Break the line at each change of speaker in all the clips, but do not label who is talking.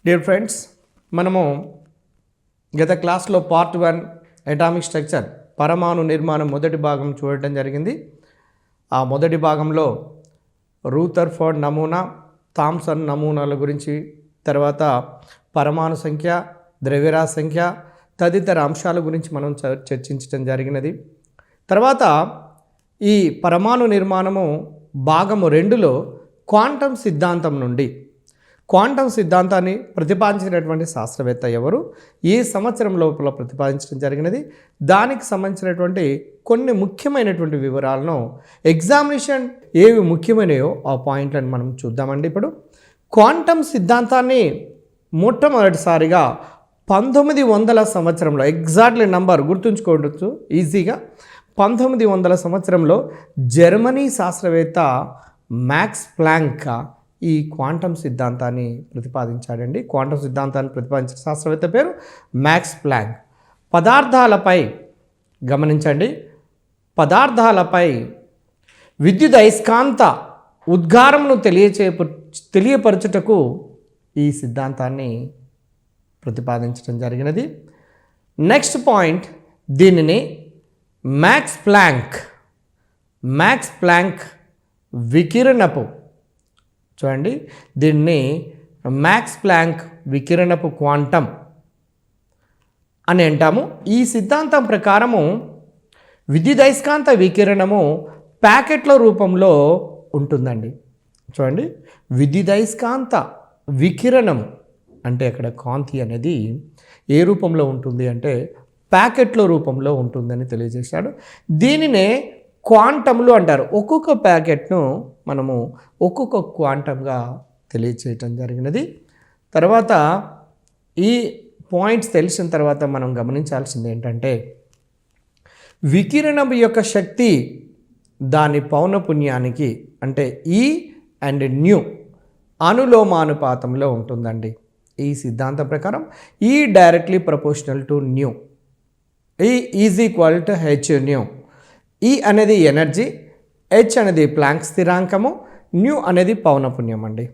Dear friends, మనము గత క్లాస్లో పార్ట్ 1 అటామిక్ స్ట్రక్చర్ పరమాణు నిర్మాణం మొదటి భాగం చూడటం జరిగింది. ఆ మొదటి భాగంలో రూథర్ఫోర్డ్ నమూనా, థామ్సన్ నమూనాల గురించి, తర్వాత పరమాణు సంఖ్య, ద్రవ్యరాశి సంఖ్య తదితర అంశాల గురించి మనం చర్చించడం జరిగినది. తర్వాత ఈ పరమాణు నిర్మాణము భాగము 2లో క్వాంటం సిద్ధాంతం నుండి క్వాంటం సిద్ధాంతాన్ని ప్రతిపాదించినటువంటి శాస్త్రవేత్త ఎవరు, ఈ సంవత్సరం లోపల ప్రతిపాదించడం జరిగినది, దానికి సంబంధించినటువంటి కొన్ని ముఖ్యమైనటువంటి వివరాలను ఎగ్జామినేషన్ ఏవి ముఖ్యమైనయో ఆ పాయింట్లను మనం చూద్దామండి. ఇప్పుడు క్వాంటం సిద్ధాంతాన్ని మొట్టమొదటిసారిగా 1900 సంవత్సరంలో, ఎగ్జాక్ట్లీ నంబర్ గుర్తుంచుకోవచ్చు ఈజీగా, 1900 సంవత్సరంలో జర్మనీ శాస్త్రవేత్త మ్యాక్స్ ప్లాంక్ ఈ క్వాంటం సిద్ధాంతాన్ని ప్రతిపాదించాడండి. క్వాంటం సిద్ధాంతాన్ని ప్రతిపాదించిన శాస్త్రవేత్త పేరు మ్యాక్స్ ప్లాంక్. పదార్థాలపై గమనించండి, పదార్థాలపై విద్యుత్ అయస్కాంత ఉద్గారమును తెలియపరచుటకు ఈ సిద్ధాంతాన్ని ప్రతిపాదించడం జరిగినది. నెక్స్ట్ పాయింట్, దీనిని మ్యాక్స్ ప్లాంక్ వికిరణపు, చూడండి, దీన్ని మ్యాక్స్ ప్లాంక్ వికిరణపు క్వాంటం అని అంటాము. ఈ సిద్ధాంతం ప్రకారము విద్యుదయస్కాంత వికిరణము ప్యాకెట్ల రూపంలో ఉంటుందండి. చూడండి, విద్యుదయస్కాంత వికిరణము అంటే అక్కడ కాంతి అనేది ఏ రూపంలో ఉంటుంది అంటే ప్యాకెట్ల రూపంలో ఉంటుందని తెలియజేశాడు. దీనినే క్వాంటంలు అంటారు. ఒక్కొక్క ప్యాకెట్ను మనము ఒక్కొక్క క్వాంటంగా తెలియచేయటం జరిగినది. తర్వాత ఈ పాయింట్స్ తెలిసిన తర్వాత మనం గమనించాల్సింది ఏంటంటే, వికిరణం యొక్క శక్తి దాని పౌనపున్యానికి అంటే ఈ అండ్ న్యూ అనులోమానుపాతంలో ఉంటుందండి. ఈ సిద్ధాంతం ప్రకారం E directly proportional to nu, E is equal to H nu. E అనేది ఎనర్జీ, హెచ్ అనేది ప్లాంక్ స్థిరాంకము, న్యూ అనేది పౌనపున్యం అండి.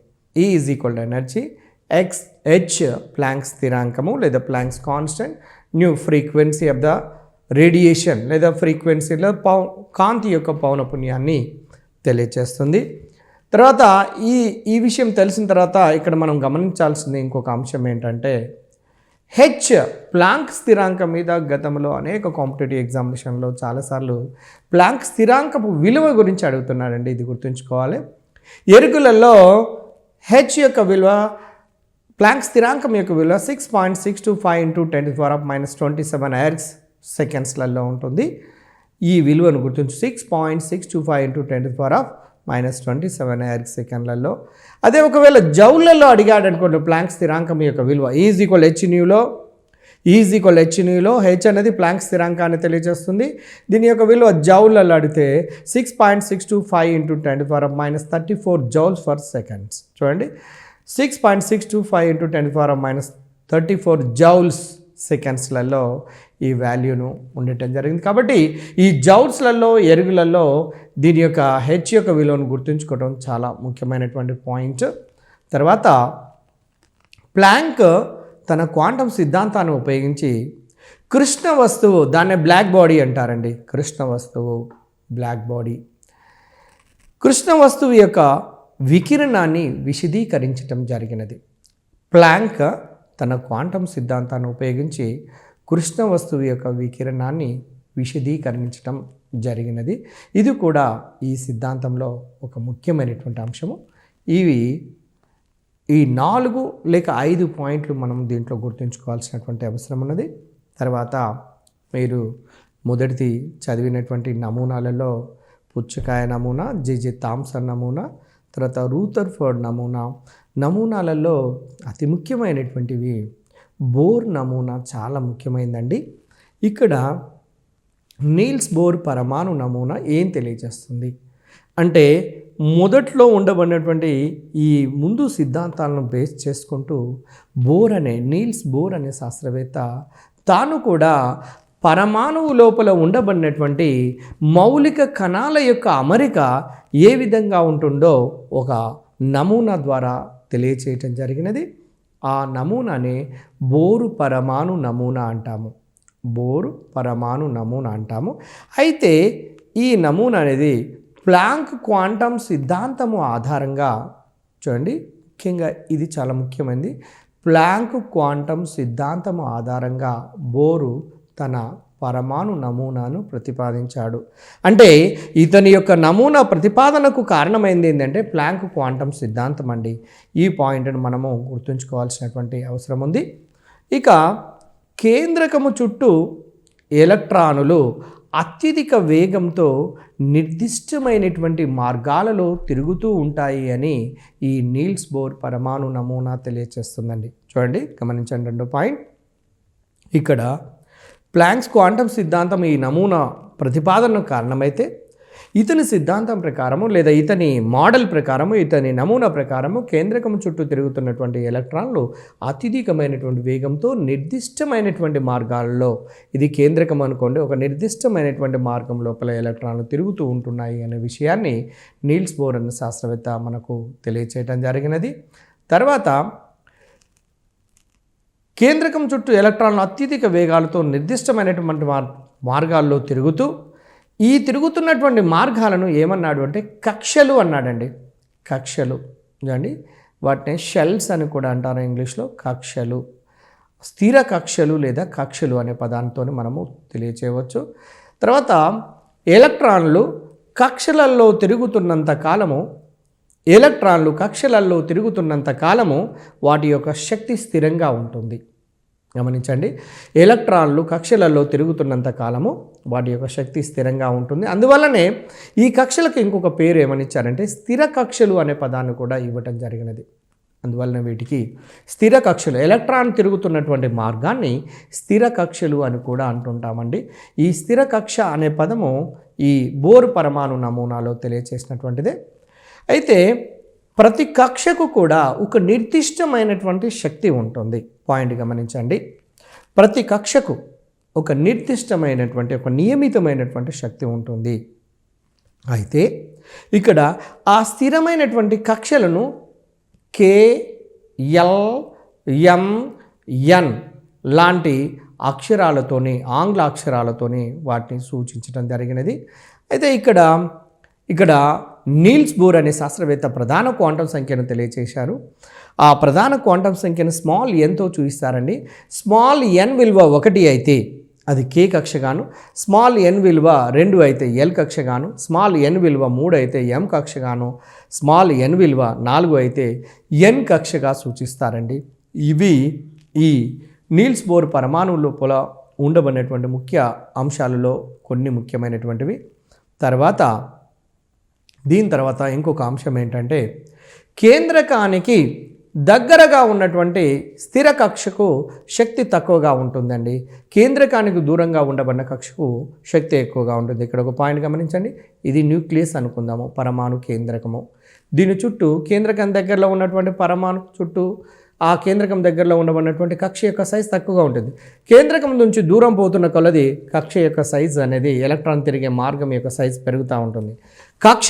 E is equal to energy, H Planck స్థిరాంకము లేదా Planck's constant, nu frequency of the radiation లేదా ఫ్రీక్వెన్సీలో కాంతి యొక్క పౌనపున్యాన్ని తెలియచేస్తుంది. తర్వాత ఈ విషయం తెలిసిన తర్వాత ఇక్కడ మనం గమనించాల్సింది ఇంకొక అంశం ఏంటంటే, హెచ్ ప్లాంక్ స్థిరాంకం మీద గతంలో అనేక కాంపిటేటివ్ ఎగ్జామినేషన్లో చాలాసార్లు ప్లాంక్ స్థిరాంకపు విలువ గురించి అడుగుతున్నాడండి. ఇది గుర్తుంచుకోవాలి. ఎరుకులలో హెచ్ యొక్క విలువ, ప్లాంక్ స్థిరాంకం యొక్క విలువ 6.625 × 10⁻27 ఎర్గ్స్ సెకండ్స్లలో ఉంటుంది. ఈ విలువను గుర్తుంచు, 6.625 × 10⁻27 ఎర్గ్స్ సెకండ్లలో. అదే ఒకవేళ జౌళ్లలో అడిగాడు అనుకోండి, ప్లాంక్ స్థిరాంకం యొక్క విలువ ఈజ్ ఈక్వల్ హెచ్ న్యూలో హెచ్ అనేది ప్లాంక్ స్థిరాంకాన్ని తెలియజేస్తుంది. దీని యొక్క విలువ జౌళ్లలో అడిగితే 6.625 × 10⁻34 జౌల్స్ ఫర్ సెకండ్స్. చూడండి, 6.625 × 10⁻34 జౌల్స్ సెకండ్స్లలో ఈ వాల్యూను ఉండటం జరిగింది. కాబట్టి ఈ జౌల్స్లలో, ఎరుగులలో దీని యొక్క హెచ్ యొక్క విలువను గుర్తుంచుకోవడం చాలా ముఖ్యమైనటువంటి పాయింట్. తర్వాత ప్లాంక్ తన క్వాంటం సిద్ధాంతాన్ని ఉపయోగించి కృష్ణ వస్తువు, దాన్ని బ్లాక్ బాడీ అంటారండి. కృష్ణ వస్తువు యొక్క వికిరణాన్ని విశదీకరించడం జరిగినది. ప్లాంక్ తన క్వాంటం సిద్ధాంతాన్ని ఉపయోగించి కృష్ణ వస్తువు యొక్క వికిరణాన్ని విశదీకరించడం జరిగినది. ఇది కూడా ఈ సిద్ధాంతంలో ఒక ముఖ్యమైనటువంటి అంశము. ఈ 4 లేక 5 పాయింట్లు మనం దీంట్లో గుర్తుంచుకోవాల్సినటువంటి అవసరం ఉన్నది. తర్వాత మీరు మొదటిది చదివినటువంటి నమూనాలలో పుచ్చకాయ నమూనా, జెజె థామ్సన్ నమూనా, తర్వాత రూథర్ఫోర్డ్ నమూనాలలో అతి ముఖ్యమైనటువంటివి బోర్ నమూనా చాలా ముఖ్యమైనదండి. ఇక్కడ నీల్స్ బోర్ పరమాణు నమూనా ఏం తెలియజేస్తుంది అంటే, మొదట్లో ఉండబడినటువంటి ఈ ముందు సిద్ధాంతాలను బేస్ చేసుకుంటూ నీల్స్ బోర్ అనే శాస్త్రవేత్త తాను కూడా పరమాణువు లోపల ఉండబడినటువంటి మౌలిక కణాల యొక్క అమరిక ఏ విధంగా ఉంటుందో ఒక నమూనా ద్వారా తెలియచేయటం జరిగినది. ఆ నమూనానే బోరు పరమాణు నమూనా అంటాము. బోరు పరమాణు నమూనా అంటాము. అయితే ఈ నమూనా అనేది ప్లాంక్ క్వాంటం సిద్ధాంతము ఆధారంగా చూడండి, ముఖ్యంగా ఇది చాలా ముఖ్యమైనది. ప్లాంక్ క్వాంటం సిద్ధాంతము ఆధారంగా బోరు తన పరమాణు నమూనాను ప్రతిపాదించాడు. అంటే ఇతని యొక్క నమూనా ప్రతిపాదనకు కారణమైంది ఏంటంటే ప్లాంక్ క్వాంటం సిద్ధాంతం అండి. ఈ పాయింట్ను మనము గుర్తుంచుకోవాల్సినటువంటి అవసరం ఉంది. ఇక కేంద్రకము చుట్టూ ఎలక్ట్రానులు అత్యధిక వేగంతో నిర్దిష్టమైనటువంటి మార్గాలలో తిరుగుతూ ఉంటాయి అని ఈ నీల్స్ బోర్ పరమాణు నమూనా తెలియచేస్తుందండి. చూడండి, గమనించండి రెండో పాయింట్. ఇక్కడ ప్లాంక్స్ క్వాంటం సిద్ధాంతం ఈ నమూనా ప్రతిపాదనకు కారణమైతే ఇతని సిద్ధాంతం ప్రకారము లేదా ఇతని మోడల్ ప్రకారము ఇతని నమూనా ప్రకారము కేంద్రకం చుట్టూ తిరుగుతున్నటువంటి ఎలక్ట్రాన్లు అత్యధికమైనటువంటి వేగంతో నిర్దిష్టమైనటువంటి మార్గాల్లో, ఇది కేంద్రకం అనుకోండి, ఒక నిర్దిష్టమైనటువంటి మార్గం లోపల ఎలక్ట్రాన్లు తిరుగుతూ ఉంటున్నాయి అనే విషయాన్ని నీల్స్ బోర్ అనే శాస్త్రవేత్త మనకు తెలియచేయడం జరిగినది. తర్వాత కేంద్రకం చుట్టూ ఎలక్ట్రాన్లు అత్యధిక వేగాలతో నిర్దిష్టమైనటువంటి మార్గాల్లో తిరుగుతూ ఈ తిరుగుతున్నటువంటి మార్గాలను ఏమన్నాడు అంటే కక్షలు అన్నాడండి. కక్షలు చూడండి, వాటిని షెల్స్ అని కూడా అంటారు ఇంగ్లీష్లో. కక్షలు, స్థిర కక్షలు లేదా కక్షలు అనే పదాంతో మనము తెలియచేయవచ్చు. తర్వాత ఎలక్ట్రాన్లు కక్షలలో తిరుగుతున్నంత కాలము వాటి యొక్క శక్తి స్థిరంగా ఉంటుంది. గమనించండి, ఎలక్ట్రాన్లు కక్షలలో తిరుగుతున్నంత కాలము వాటి యొక్క శక్తి స్థిరంగా ఉంటుంది. అందువల్లనే ఈ కక్షలకు ఇంకొక పేరు ఏమని ఇచ్చారంటే స్థిర కక్షలు అనే పదాన్ని కూడా ఇవ్వటం జరిగినది. అందువలన వీటికి స్థిర కక్షలు, ఎలక్ట్రాన్ తిరుగుతున్నటువంటి మార్గాన్ని స్థిర కక్షలు అని కూడా అంటుంటామండి. ఈ స్థిర కక్ష అనే పదము ఈ బోర్ పరమాణు నమూనాలో తెలియచేసినటువంటిదే. అయితే ప్రతి కక్షకు కూడా ఒక నిర్దిష్టమైనటువంటి శక్తి ఉంటుంది. పాయింట్ గమనించండి, ప్రతి కక్షకు ఒక నిర్దిష్టమైనటువంటి ఒక నియమితమైనటువంటి శక్తి ఉంటుంది. అయితే ఇక్కడ ఆ స్థిరమైనటువంటి కక్షలను కే, ఎల్, ఎం, ఎన్ లాంటి అక్షరాలతోని, ఆంగ్ల అక్షరాలతోని వాటిని సూచించడం జరిగినది. అయితే ఇక్కడ నీల్స్ బోర్ అనే శాస్త్రవేత్త ప్రధాన క్వాంటం సంఖ్యను తెలియచేశారు. ఆ ప్రధాన క్వాంటం సంఖ్యను స్మాల్ ఎన్తో చూపిస్తారండి. స్మాల్ ఎన్ విలువ 1 అయితే అది కే కక్షగాను, స్మాల్ ఎన్ విలువ 2 అయితే ఎల్ కక్షగాను, స్మాల్ ఎన్ విలువ 3 అయితే ఎం కక్షగాను, స్మాల్ ఎన్ విలువ 4 అయితే ఎన్ కక్షగా సూచిస్తారండి. ఇవి ఈ నీల్స్ బోర్ పరమాణువు లోపల ఉండబడినటువంటి ముఖ్య అంశాలలో కొన్ని ముఖ్యమైనటువంటివి. దీని తర్వాత ఇంకొక అంశం ఏంటంటే కేంద్రకానికి దగ్గరగా ఉన్నటువంటి స్థిర కక్షకు శక్తి తక్కువగా ఉంటుందండి. కేంద్రకానికి దూరంగా ఉండబడిన కక్షకు శక్తి ఎక్కువగా ఉంటుంది. ఇక్కడ ఒక పాయింట్ గమనించండి, ఇది న్యూక్లియస్ అనుకుందాము, పరమాణు కేంద్రకము. దీని చుట్టూ కేంద్రకం దగ్గరలో ఉన్నటువంటి పరమాణు చుట్టూ ఆ కేంద్రకం దగ్గరలో ఉండబడినటువంటి కక్ష యొక్క సైజ్ తక్కువగా ఉంటుంది. కేంద్రకం నుంచి దూరం పోతున్న కొలది కక్ష యొక్క సైజు అనేది, ఎలక్ట్రాన్ తిరిగే మార్గం యొక్క సైజు పెరుగుతూ ఉంటుంది. కక్ష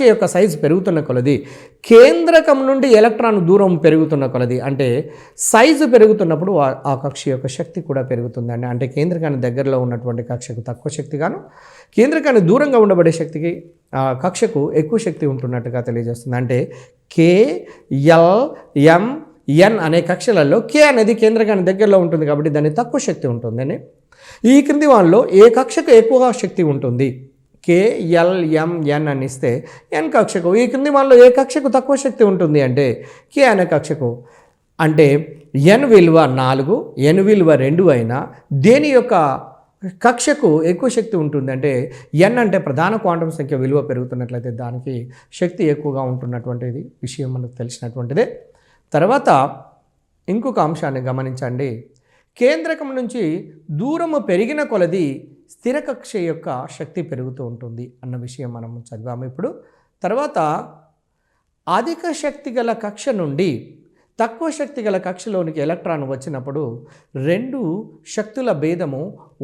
యొక్క సైజు పెరుగుతున్న కొలది కేంద్రకం నుండి ఎలక్ట్రాన్ దూరం పెరుగుతున్న కొలది, అంటే సైజు పెరుగుతున్నప్పుడు ఆ కక్ష యొక్క శక్తి కూడా పెరుగుతుందండి. అంటే కేంద్రకాన్ని దగ్గరలో ఉన్నటువంటి కక్షకు తక్కువ శక్తిగాను, కేంద్రకాన్ని దూరంగా ఉండబడే శక్తికి కక్షకు ఎక్కువ శక్తి ఉంటున్నట్టుగా తెలియజేస్తుంది. అంటే కే, ఎల్, ఎం, ఎన్ అనే కక్షలలో కే అనేది కేంద్రకాన్ని దగ్గరలో ఉంటుంది కాబట్టి దానికి తక్కువ శక్తి ఉంటుందని. ఈ క్రింది వాళ్ళలో ఏ కక్షకు ఎక్కువ శక్తి ఉంటుంది? కే, ఎల్, ఎం, ఎన్ అని ఇస్తే ఎన్ కక్షకు, ఈ క్రింది వాళ్ళలో ఏ కక్షకు తక్కువ శక్తి ఉంటుంది అంటే కే అనే కక్షకు. అంటే ఎన్ విలువ 4, ఎన్ విలువ 2 అయినా దేని యొక్క కక్షకు ఎక్కువ శక్తి ఉంటుంది అంటే ఎన్ అంటే ప్రధాన క్వాంటం సంఖ్య విలువ పెరుగుతున్నట్లయితే దానికి శక్తి ఎక్కువగా ఉంటున్నటువంటిది విషయం మనకు తెలిసినటువంటిదే. తర్వాత ఇంకొక అంశాన్ని గమనించండి, కేంద్రకం నుంచి దూరము పెరిగిన కొలది స్థిర కక్ష యొక్క శక్తి పెరుగుతూ ఉంటుంది అన్న విషయం మనం చదివాము ఇప్పుడు. తర్వాత అధిక శక్తి గల కక్ష నుండి తక్కువ శక్తి గల కక్షలోనికి ఎలక్ట్రాన్ వచ్చినప్పుడు 2 శక్తుల భేదము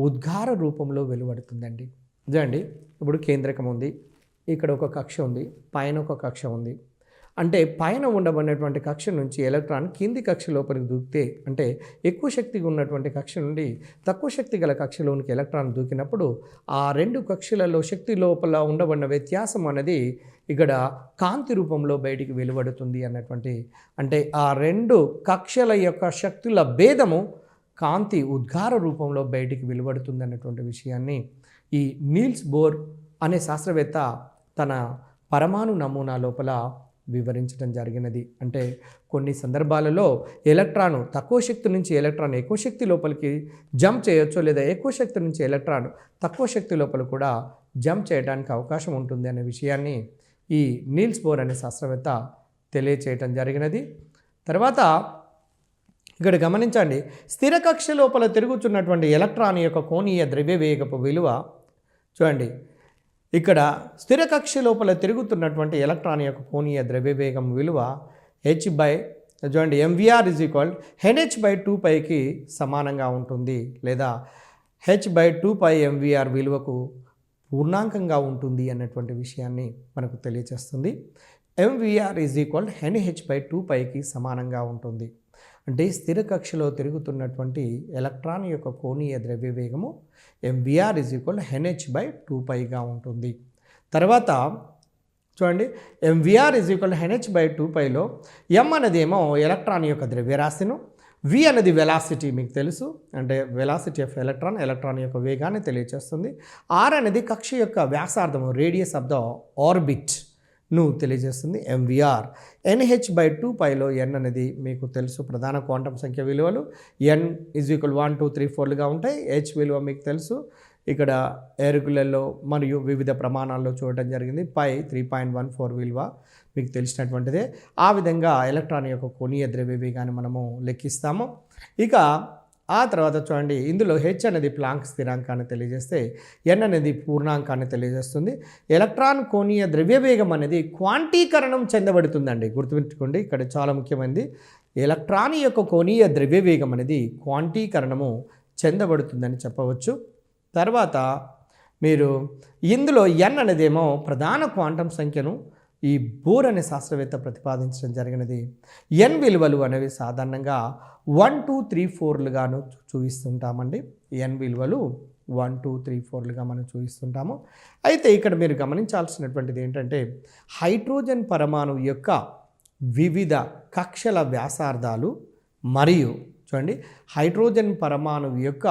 ఉద్గార రూపంలో వెలువడుతుందండి. ఇదండి, ఇప్పుడు కేంద్రకం ఉంది, ఇక్కడ ఒక కక్ష ఉంది, పైన ఒక కక్ష ఉంది. అంటే పైన ఉండబడినటువంటి కక్ష నుంచి ఎలక్ట్రాన్ కింది కక్ష లోపలికి దూకితే, అంటే ఎక్కువ శక్తిగా ఉన్నటువంటి కక్ష నుండి తక్కువ శక్తి గల కక్షలోనికి ఎలక్ట్రాన్ దూకినప్పుడు ఆ రెండు కక్షలలో శక్తి లోపల ఉండబడిన వ్యత్యాసం అనేది ఇక్కడ కాంతి రూపంలో బయటికి వెలువడుతుంది అన్నటువంటి, అంటే ఆ రెండు కక్షల యొక్క శక్తుల భేదము కాంతి ఉద్గార రూపంలో బయటికి వెలువడుతుంది అన్నటువంటి విషయాన్ని ఈ నీల్స్ బోర్ అనే శాస్త్రవేత్త తన పరమాణు నమూనా లోపల వివరించడం జరిగినది. అంటే కొన్ని సందర్భాలలో ఎలక్ట్రాన్ తక్కువ శక్తి నుంచి ఎలక్ట్రాన్ ఎక్కువ శక్తి లోపలికి జంప్ చేయొచ్చు, లేదా ఎక్కువ శక్తి నుంచి ఎలక్ట్రాన్ తక్కువ శక్తి లోపల కూడా జంప్ చేయడానికి అవకాశం ఉంటుంది అనే విషయాన్ని ఈ నీల్స్ బోర్ అనే శాస్త్రవేత్త తెలియచేయటం జరిగినది. తర్వాత ఇక్కడ గమనించండి, స్థిర కక్ష లోపల తిరుగుతున్నటువంటి ఎలక్ట్రాన్ యొక్క కోణీయ ద్రవ్యవేగపు విలువ చూడండి. ఇక్కడ స్థిర కక్ష లోపల తిరుగుతున్నటువంటి ఎలక్ట్రాన్ యొక్క కోణీయ ద్రవ్యవేగం విలువ చూడండి mvr NH/2πకి సమానంగా ఉంటుంది, లేదా h/2π mvr విలువకు పూర్ణాంకంగా ఉంటుంది అన్నటువంటి విషయాన్ని మనకు తెలియజేస్తుంది. mvr NH/2πకి సమానంగా ఉంటుంది. అంటే స్థిర కక్షలో తిరుగుతున్నటువంటి ఎలక్ట్రాన్ యొక్క కోణీయ ద్రవ్యవేగము mvr NH/2πగా ఉంటుంది. తర్వాత చూడండి, mvr NH/2πలో m అనేది ఏమో ఎలక్ట్రాన్ యొక్క ద్రవ్యరాశిను, v అనేది వెలాసిటీ మీకు తెలుసు, అంటే వెలాసిటీ ఆఫ్ ఎలక్ట్రాన్ యొక్క వేగాన్ని తెలియజేస్తుంది. r అనేది కక్ష యొక్క వ్యాసార్థము, రేడియస్ ఆఫ్ ద ఆర్బిట్ ను తెలియజేస్తుంది. mvr NH/2πలో n అనేది మీకు తెలుసు ప్రధాన క్వాంటం సంఖ్య విలువలు. n = 1 2 3 4లుగా ఉంటాయి. h విలువ మీకు తెలుసు, ఇక్కడ ఎరుకులలో మరియు వివిధ ప్రమాణాల్లో చూడటం జరిగింది. పై 3.14 విలువ మీకు తెలిసినటువంటిదే. ఆ విధంగా ఎలక్ట్రాన్ యొక్క కోణీయ ద్రవ్యవేగాన్ని మనము లెక్కిస్తాము. ఇక ఆ తర్వాత చూడండి, ఇందులో h అనేది ప్లాంక్ స్థిరాంకాన్ని తెలియజేస్తే n అనేది పూర్ణాంకాన్ని తెలియజేస్తుంది. ఎలక్ట్రాన్ కోణీయ ద్రవ్యవేగం అనేది క్వాంటీకరణం చెందబడుతుందండి. గుర్తుపెట్టుకోండి, ఇక్కడ చాలా ముఖ్యమైనది. ఎలక్ట్రాన్ యొక్క కోణీయ ద్రవ్యవేగం అనేది క్వాంటీకరణము చెందబడుతుందని చెప్పవచ్చు. తర్వాత మీరు ఇందులో n అనేదేమో ప్రధాన క్వాంటం సంఖ్యను ఈ బోర్ అనే శాస్త్రవేత్త ప్రతిపాదించడం జరిగినది. n విలువలు అనేవి సాధారణంగా 1 2 3 4లుగాను చూపిస్తుంటామండి. n విలువలు 1 2 3 4లుగా మనం చూపిస్తుంటాము. అయితే ఇక్కడ మీరు గమనించాల్సినటువంటిది ఏంటంటే, హైడ్రోజన్ పరమాణువు యొక్క వివిధ కక్షల వ్యాసార్థాలు మరియు చూడండి, హైడ్రోజన్ పరమాణువు యొక్క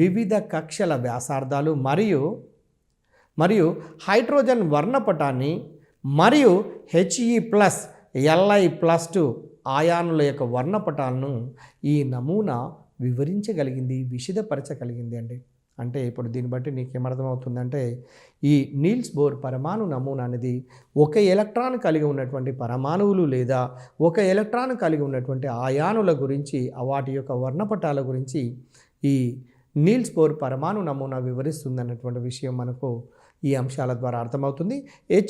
వివిధ కక్షల వ్యాసార్థాలు మరియు హైడ్రోజన్ వర్ణపటాన్ని మరియు He+Li+2 ఆయానుల యొక్క వర్ణపటాలను ఈ నమూనా వివరించగలిగింది, విశదపరచగలిగింది అండి. అంటే ఇప్పుడు దీన్ని బట్టి నీకు ఏమర్థమవుతుందంటే, ఈ నీల్స్ బోర్ పరమాణు నమూనా అనేది ఒక ఎలక్ట్రాన్ కలిగి ఉన్నటువంటి పరమాణువులు లేదా ఒక ఎలక్ట్రాన్ కలిగి ఉన్నటువంటి ఆయానుల గురించి, వాటి యొక్క వర్ణపటాల గురించి ఈ నీల్స్ బోర్ పరమాణు నమూనా వివరిస్తుందన్నటువంటి విషయం మనకు ఈ అంశాల ద్వారా అర్థమవుతుంది.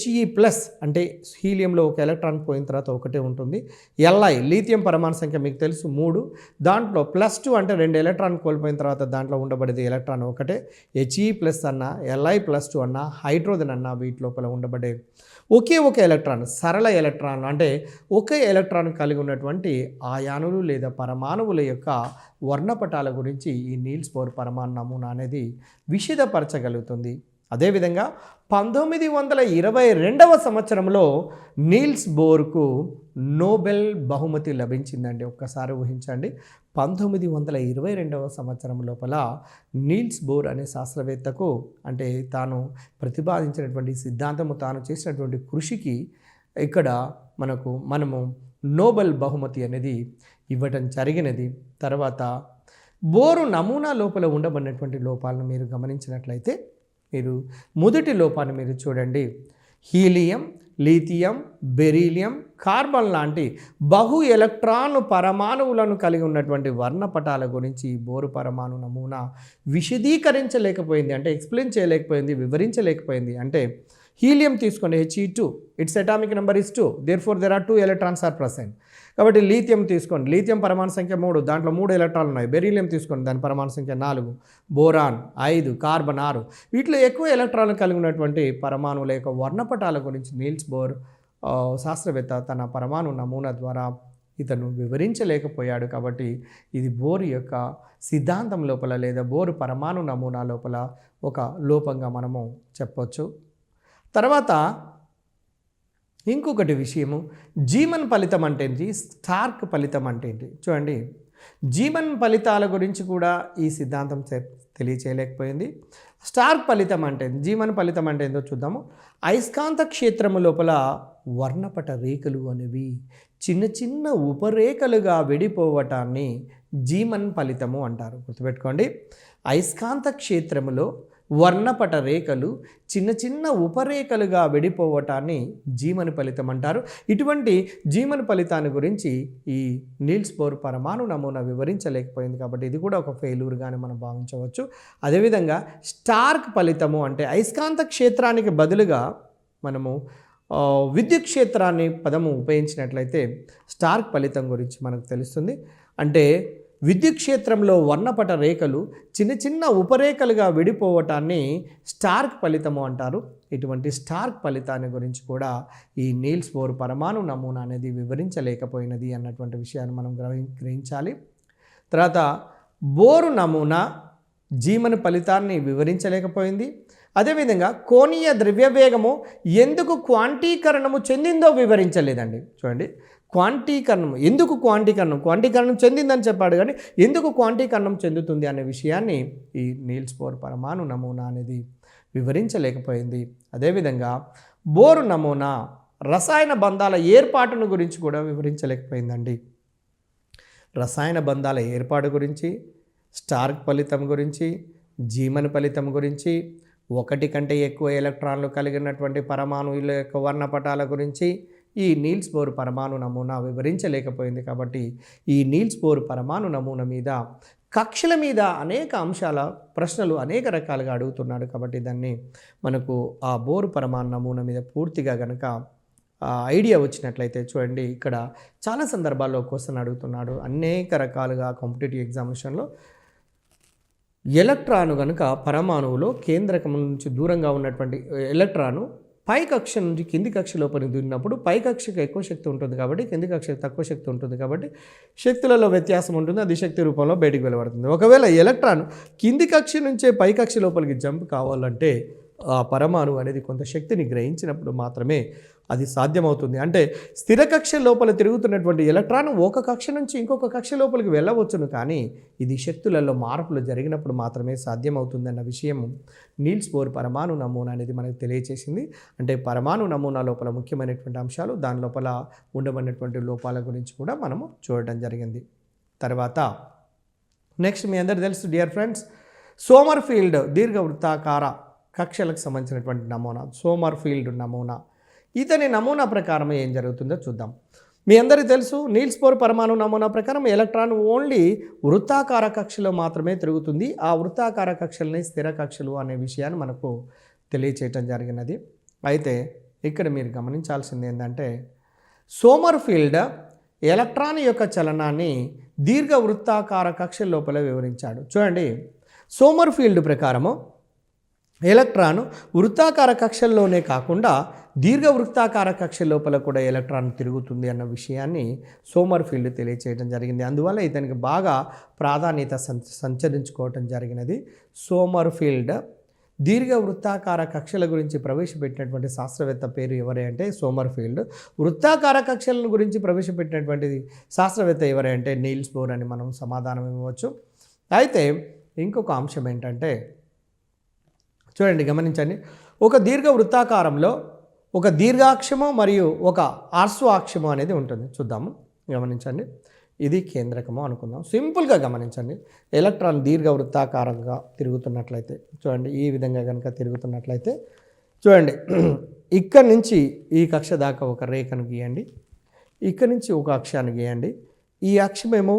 He+ అంటే హీలియంలో ఒక ఎలక్ట్రాన్ పోయిన తర్వాత ఒకటే ఉంటుంది. Li లీథియం పరమాణు సంఖ్య మీకు తెలుసు 3, దాంట్లో +2 అంటే 2 ఎలక్ట్రాన్ కోల్పోయిన తర్వాత దాంట్లో ఉండబడేది ఎలక్ట్రాన్ ఒకటే. He+ అన్న Li+2 అన్న హైడ్రోజన్ అన్న వీటి లోపల ఉండబడే ఒకే ఒక ఎలక్ట్రాన్, సరళ ఎలక్ట్రాన్ అంటే ఒకే ఎలక్ట్రాన్ కలిగి ఉన్నటువంటి ఆయానులు లేదా పరమాణువుల యొక్క వర్ణపటాల గురించి ఈ నీల్స్ బోర్ పరమాణు నమూనా అనేది విశదపరచగలుగుతుంది. అదేవిధంగా 1922వ సంవత్సరంలో నీల్స్ బోర్కు నోబెల్ బహుమతి లభించిందండి. ఒక్కసారి ఊహించండి, 1922వ సంవత్సరం లోపల నీల్స్ బోర్ అనే శాస్త్రవేత్తకు, అంటే తాను ప్రతిపాదించినటువంటి సిద్ధాంతము, తాను చేసినటువంటి కృషికి ఇక్కడ మనము నోబెల్ బహుమతి అనేది ఇవ్వటం జరిగినది. తర్వాత బోరు నమూనా లోపల ఉండబడినటువంటి లోపాలను మీరు గమనించినట్లయితే, మీరు మొదటి లోపాన్ని మీరు చూడండి. హీలియం, లిథియం, బెరీలియం, కార్బన్ లాంటి బహు ఎలక్ట్రాన్ పరమాణువులను కలిగి ఉన్నటువంటి వర్ణపటాల గురించి బోరు పరమాణు నమూనా విశదీకరించలేకపోయింది, అంటే ఎక్స్ప్లెయిన్ చేయలేకపోయింది, వివరించలేకపోయింది. అంటే హీలియం తీసుకోండి, He2, it's atomic number is 2, therefore there are 2 electrons are present. కాబట్టి లీథియం తీసుకోండి, లీథియం పరమాణు సంఖ్య 3, దాంట్లో 3 ఎలక్ట్రాన్లు ఉన్నాయి. బెరీలియం తీసుకోండి, దాని పరమాణు సంఖ్య 4, బోరాన్ 5, కార్బన్ 6. వీటిలో ఎక్కువ ఎలక్ట్రాన్లు కలిగి ఉన్నటువంటి పరమాణువుల యొక్క వర్ణపటాల గురించి నీల్స్ బోర్ శాస్త్రవేత్త తన పరమాణు నమూనా ద్వారా ఇతను వివరించలేకపోయాడు. కాబట్టి ఇది బోర్ యొక్క సిద్ధాంతం లోపల లేదా బోర్ పరమాణు నమూనా లోపల ఒక లోపంగా మనము చెప్పవచ్చు. తర్వాత ఇంకొకటి విషయము, జీమన్ ఫలితం అంటే ఏంటి, స్టార్క్ ఫలితం అంటే ఏంటి చూడండి. జీమన్ ఫలితాల గురించి కూడా ఈ సిద్ధాంతం తెలియచేయలేకపోయింది. స్టార్క్ ఫలితం అంటే జీమన్ ఫలితం అంటే ఏందో చూద్దాము. అయస్కాంత క్షేత్రము లోపల వర్ణపట రేఖలు అనేవి చిన్న చిన్న ఉపరేఖలుగా విడిపోవటాన్ని జీమన్ ఫలితము అంటారు. గుర్తుపెట్టుకోండి, అయస్కాంత క్షేత్రములో వర్ణపట రేఖలు చిన్న చిన్న ఉపరేఖలుగా విడిపోవటాన్ని జీమన్ ఫలితం అంటారు. ఇటువంటి జీమన్ ఫలితాన్ని గురించి ఈ నీల్స్ బోర్ పరమాణు నమూనా వివరించలేకపోయింది. కాబట్టి ఇది కూడా ఒక ఫెయిల్యూర్గానే మనం భావించవచ్చు. అదేవిధంగా స్టార్క్ ఫలితము అంటే అయస్కాంత క్షేత్రానికి బదులుగా మనము విద్యుత్ క్షేత్రాన్ని పదము ఉపయోగించినట్లయితే స్టార్క్ ఫలితం గురించి మనకు తెలుస్తుంది. అంటే విద్యుత్ క్షేత్రంలో వర్ణపట రేఖలు చిన్న చిన్న ఉపరేఖలుగా విడిపోవటాన్ని స్టార్క్ ఫలితము అంటారు. ఇటువంటి స్టార్క్ ఫలితాన్ని గురించి కూడా ఈ నీల్స్ బోర్ పరమాణు నమూనా అనేది వివరించలేకపోయినది అన్నటువంటి విషయాన్ని మనం గ్రహించాలి. తర్వాత బోరు నమూనా జీమన్ ఫలితాన్ని వివరించలేకపోయింది. అదేవిధంగా కోణీయ ద్రవ్యవేగము ఎందుకు క్వాంటీకరణము చెందిందో వివరించలేదండి. చూడండి, ఎందుకు క్వాంటీకరణం చెందిందని చెప్పాడు, కానీ ఎందుకు క్వాంటీకరణం చెందుతుంది అనే విషయాన్ని ఈ నీల్స్ బోర్ పరమాణు నమూనా అనేది వివరించలేకపోయింది. అదేవిధంగా బోరు నమూనా రసాయన బంధాల ఏర్పాటును గురించి కూడా వివరించలేకపోయిందండి. రసాయన బంధాల ఏర్పాటు గురించి, స్టార్క్ ఫలితం గురించి, జీమన్ ఫలితం గురించి, ఒకటి కంటే ఎక్కువ ఎలక్ట్రాన్లు కలిగినటువంటి పరమాణువుల యొక్క వర్ణపటాల గురించి ఈ నీల్స్ బోర్ పరమాణు నమూనా వివరించలేకపోయింది. కాబట్టి ఈ నీల్స్ బోర్ పరమాణు నమూనా మీద కక్షల మీద అనేక అంశాల ప్రశ్నలు అనేక రకాలుగా అడుగుతున్నాడు. కాబట్టి దాన్ని మనకు ఆ బోర్ పరమాణు నమూనా మీద పూర్తిగా కనుక ఐడియా వచ్చినట్లయితే చూడండి, ఇక్కడ చాలా సందర్భాల్లో క్వశ్చన్ అడుగుతున్నాడు. అనేక రకాలుగా కాంపిటేటివ్ ఎగ్జామినేషన్లో ఎలక్ట్రాను కనుక పరమాణువులో కేంద్రకం నుంచి దూరంగా ఉన్నటువంటి ఎలక్ట్రాను పై కక్ష నుంచి కింది కక్ష లోపలికి దూరినప్పుడు పై కక్షకు ఎక్కువ శక్తి ఉంటుంది కాబట్టి కింది కక్షకు తక్కువ శక్తి ఉంటుంది కాబట్టి శక్తులలో వ్యత్యాసం ఉంటుంది. అది శక్తి రూపంలో బయటికి వెలువడుతుంది. ఒకవేళ ఎలక్ట్రాన్ కింది కక్ష నుంచే పై కక్ష లోపలికి జంప్ కావాలంటే ఆ పరమాణువు అనేది కొంత శక్తిని గ్రహించినప్పుడు మాత్రమే అది సాధ్యమవుతుంది. అంటే స్థిర కక్ష లోపల తిరుగుతున్నటువంటి ఎలక్ట్రాన్ ఒక కక్ష నుంచి ఇంకొక కక్ష లోపలికి వెళ్ళవచ్చును, కానీ ఇది శక్తులలో మార్పులు జరిగినప్పుడు మాత్రమే సాధ్యమవుతుందన్న విషయం నీల్స్ బోర్ పరమాణు నమూనా అనేది మనకు తెలియచేసింది. అంటే పరమాణు నమూనా లోపల ముఖ్యమైనటువంటి అంశాలు, దాని లోపల ఉండబడినటువంటి లోపాల గురించి కూడా మనము చూడటం జరిగింది. తర్వాత నెక్స్ట్ మీ అందరు తెలుసు డియర్ ఫ్రెండ్స్, సోమర్ఫీల్డ్ దీర్ఘవృత్తాకార కక్షలకు సంబంధించినటువంటి నమూనా, సోమర్ఫీల్డ్ నమూనా. ఇతని నమూనా ప్రకారం ఏం జరుగుతుందో చూద్దాం. మీ అందరికీ తెలుసు, నీల్స్ బోర్ పరమాణు నమూనా ప్రకారం ఎలక్ట్రాన్ ఓన్లీ వృత్తాకార కక్షలో మాత్రమే తిరుగుతుంది. ఆ వృత్తాకార కక్షల్ని స్థిర కక్షలు అనే విషయాన్ని మనకు తెలియచేయటం జరిగినది. అయితే ఇక్కడ మీరు గమనించాల్సింది ఏంటంటే, సోమర్ఫీల్డ్ ఎలక్ట్రాన్ యొక్క చలనాన్ని దీర్ఘవృత్తాకార కక్షల లోపల వివరించాడు. చూడండి, సోమర్ఫీల్డ్ ప్రకారము ఎలక్ట్రాన్ వృత్తాకార కక్షల్లోనే కాకుండా దీర్ఘవృత్తాకార కక్ష లోపల కూడా ఎలక్ట్రాన్ తిరుగుతుంది అన్న విషయాన్ని సోమర్ఫీల్డ్ తెలియచేయడం జరిగింది. అందువల్ల ఇతనికి బాగా ప్రాధాన్యత సంచరించుకోవటం జరిగినది. సోమర్ఫీల్డ్ దీర్ఘవృత్తాకార కక్షల గురించి ప్రవేశపెట్టినటువంటి శాస్త్రవేత్త పేరు ఎవరే అంటే సోమర్ఫీల్డ్. వృత్తాకార కక్షల గురించి ప్రవేశపెట్టినటువంటి శాస్త్రవేత్త ఎవరే అంటే నీల్స్ బోర్ అని మనం సమాధానం ఇవ్వవచ్చు. అయితే ఇంకొక అంశం ఏంటంటే, చూడండి గమనించండి, ఒక దీర్ఘ వృత్తాకారంలో ఒక దీర్ఘాక్షము మరియు ఒక ఆర్శ్వాక్షము అనేది ఉంటుంది. చూద్దాము, గమనించండి. ఇది కేంద్రకము అనుకుందాం. సింపుల్గా గమనించండి, ఎలక్ట్రాన్ దీర్ఘ వృత్తాకారంగా తిరుగుతున్నట్లయితే చూడండి, ఈ విధంగా కనుక తిరుగుతున్నట్లయితే చూడండి, ఇక్కడి నుంచి ఈ కక్ష దాకా ఒక రేఖను గీయండి, ఇక్కడి నుంచి ఒక అక్షాన్ని గీయండి. ఈ అక్షమేమో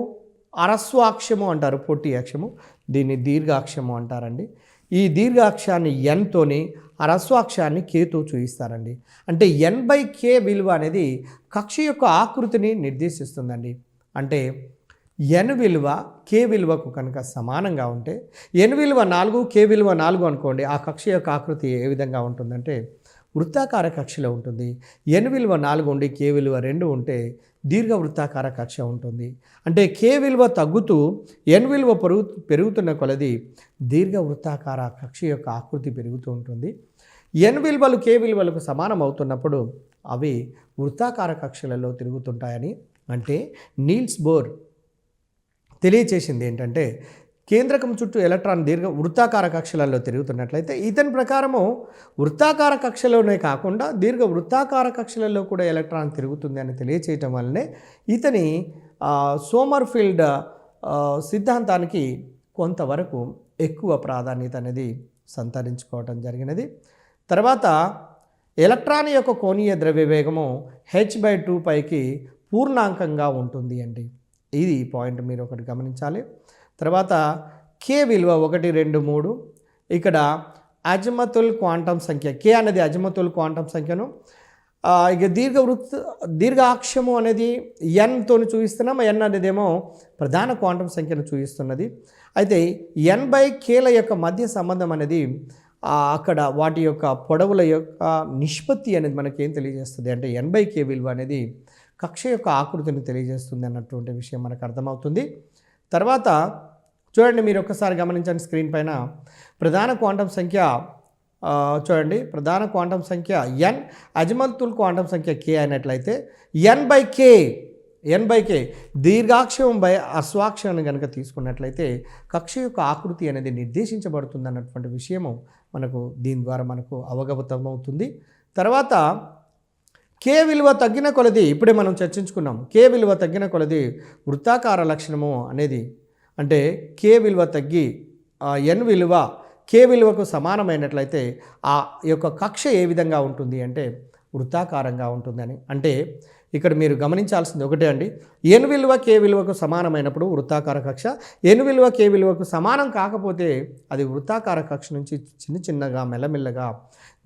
అరస్వాక్షము అంటారు, పొట్టి అక్షము, దీన్ని దీర్ఘాక్షము అంటారండి. ఈ దీర్ఘాక్షాన్ని ఎన్తోని హ్రస్వాక్షాన్ని కేతో చూపిస్తారండి. అంటే n/k విలువ అనేది కక్ష యొక్క ఆకృతిని నిర్దేశిస్తుందండి. అంటే n విలువ k విలువకు కనుక సమానంగా ఉంటే, n విలువ 4 k విలువ 4 అనుకోండి, ఆ కక్ష యొక్క ఆకృతి ఏ విధంగా ఉంటుందంటే వృత్తాకార కక్షలో ఉంటుంది. n విలువ 4 ఉండి k విలువ 2 ఉంటే దీర్ఘ వృత్తాకార కక్ష ఉంటుంది. అంటే k విలువ తగ్గుతూ n విలువ పెరుగుతున్న కొలది దీర్ఘ వృత్తాకార కక్ష యొక్క ఆకృతి పెరుగుతూ ఉంటుంది. n విలువలు k విలువలకు సమానం అవుతున్నప్పుడు అవి వృత్తాకార కక్షలలో తిరుగుతుంటాయని, అంటే నీల్స్ బోర్ తెలియచేసింది ఏంటంటే కేంద్రకం చుట్టూ ఎలక్ట్రాన్ దీర్ఘ వృత్తాకార కక్షలలో తిరుగుతున్నట్లయితే ఇతని ప్రకారము వృత్తాకార కక్షలోనే కాకుండా దీర్ఘ వృత్తాకార కక్షలలో కూడా ఎలక్ట్రాన్ తిరుగుతుంది అని తెలియచేయటం వల్లనే ఇతని సోమర్ఫీల్డ్ సిద్ధాంతానికి కొంతవరకు ఎక్కువ ప్రాధాన్యత అనేది సంతరించుకోవటం జరిగినది. తర్వాత ఎలక్ట్రాన్ యొక్క కోణీయ ద్రవ్యవేగము h/2 పైకి పూర్ణాంకంగా ఉంటుంది అండి. ఇది పాయింట్ మీరు ఒకటి గమనించాలి. తర్వాత k విలువ 1, 2, 3 ఇక్కడ అజిమతుల్ క్వాంటం సంఖ్య k అనేది అజిమతుల్ క్వాంటం సంఖ్యను ఇక దీర్ఘాక్షము అనేది nతో చూపిస్తున్నాం. n అనేదేమో ప్రధాన క్వాంటం సంఖ్యను చూపిస్తున్నది. అయితే n/kల యొక్క మధ్య సంబంధం అనేది అక్కడ వాటి యొక్క పొడవుల యొక్క నిష్పత్తి అనేది మనకేం తెలియజేస్తుంది అంటే n/k విలువ అనేది కక్ష యొక్క ఆకృతిని తెలియజేస్తుంది అన్నటువంటి విషయం మనకు అర్థమవుతుంది. తర్వాత చూడండి, మీరు ఒక్కసారి గమనించండి స్క్రీన్ పైన ప్రధాన క్వాంటం సంఖ్య చూడండి, ప్రధాన క్వాంటం సంఖ్య n, అజిమతుల్ క్వాంటం సంఖ్య k అయినట్లయితే n/k దీర్ఘాక్షరం బై అశ్వాక్షరాన్ని కనుక తీసుకున్నట్లయితే కక్ష యొక్క ఆకృతి అనేది నిర్దేశించబడుతుంది అన్నటువంటి విషయము మనకు దీని ద్వారా మనకు అవగతమవుతుంది. తర్వాత k విలువ తగ్గిన కొలది ఇప్పుడే మనం చర్చించుకున్నాం. k విలువ తగ్గిన కొలది వృత్తాకార లక్షణము అనేది అంటే k విలువ తగ్గి n విలువ k విలువకు సమానమైనట్లయితే ఆ యొక్క కక్ష ఏ విధంగా ఉంటుంది అంటే వృత్తాకారంగా ఉంటుందని. అంటే ఇక్కడ మీరు గమనించాల్సింది ఒకటే అండి, n విలువ k విలువకు సమానమైనప్పుడు వృత్తాకార కక్ష, n విలువ k విలువకు సమానం కాకపోతే అది వృత్తాకార కక్ష నుంచి చిన్నగా మెల్లమెల్లగా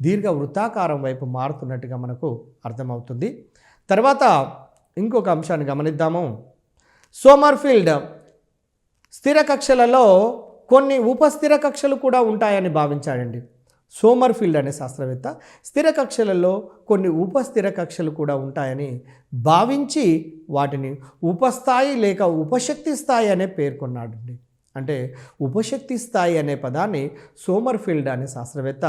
దీర్ఘ వృత్తాకారం వైపు మారుతున్నట్టుగా మనకు అర్థమవుతుంది. తర్వాత ఇంకొక అంశాన్ని గమనిద్దాము. సోమర్ఫీల్డ్ స్థిర కక్షలలో కొన్ని ఉపస్థిర కక్షలు కూడా ఉంటాయని భావించాడండి. సోమర్ఫీల్డ్ అనే శాస్త్రవేత్త స్థిర కక్షలలో కొన్ని ఉపస్థిర కక్షలు కూడా ఉంటాయని భావించి వాటిని ఉపస్థాయి లేక ఉపశక్తి స్థాయి అనే పేర్కొన్నాడండి. అంటే ఉపశక్తి స్థాయి అనే పదాన్ని సోమర్ఫీల్డ్ అనే శాస్త్రవేత్త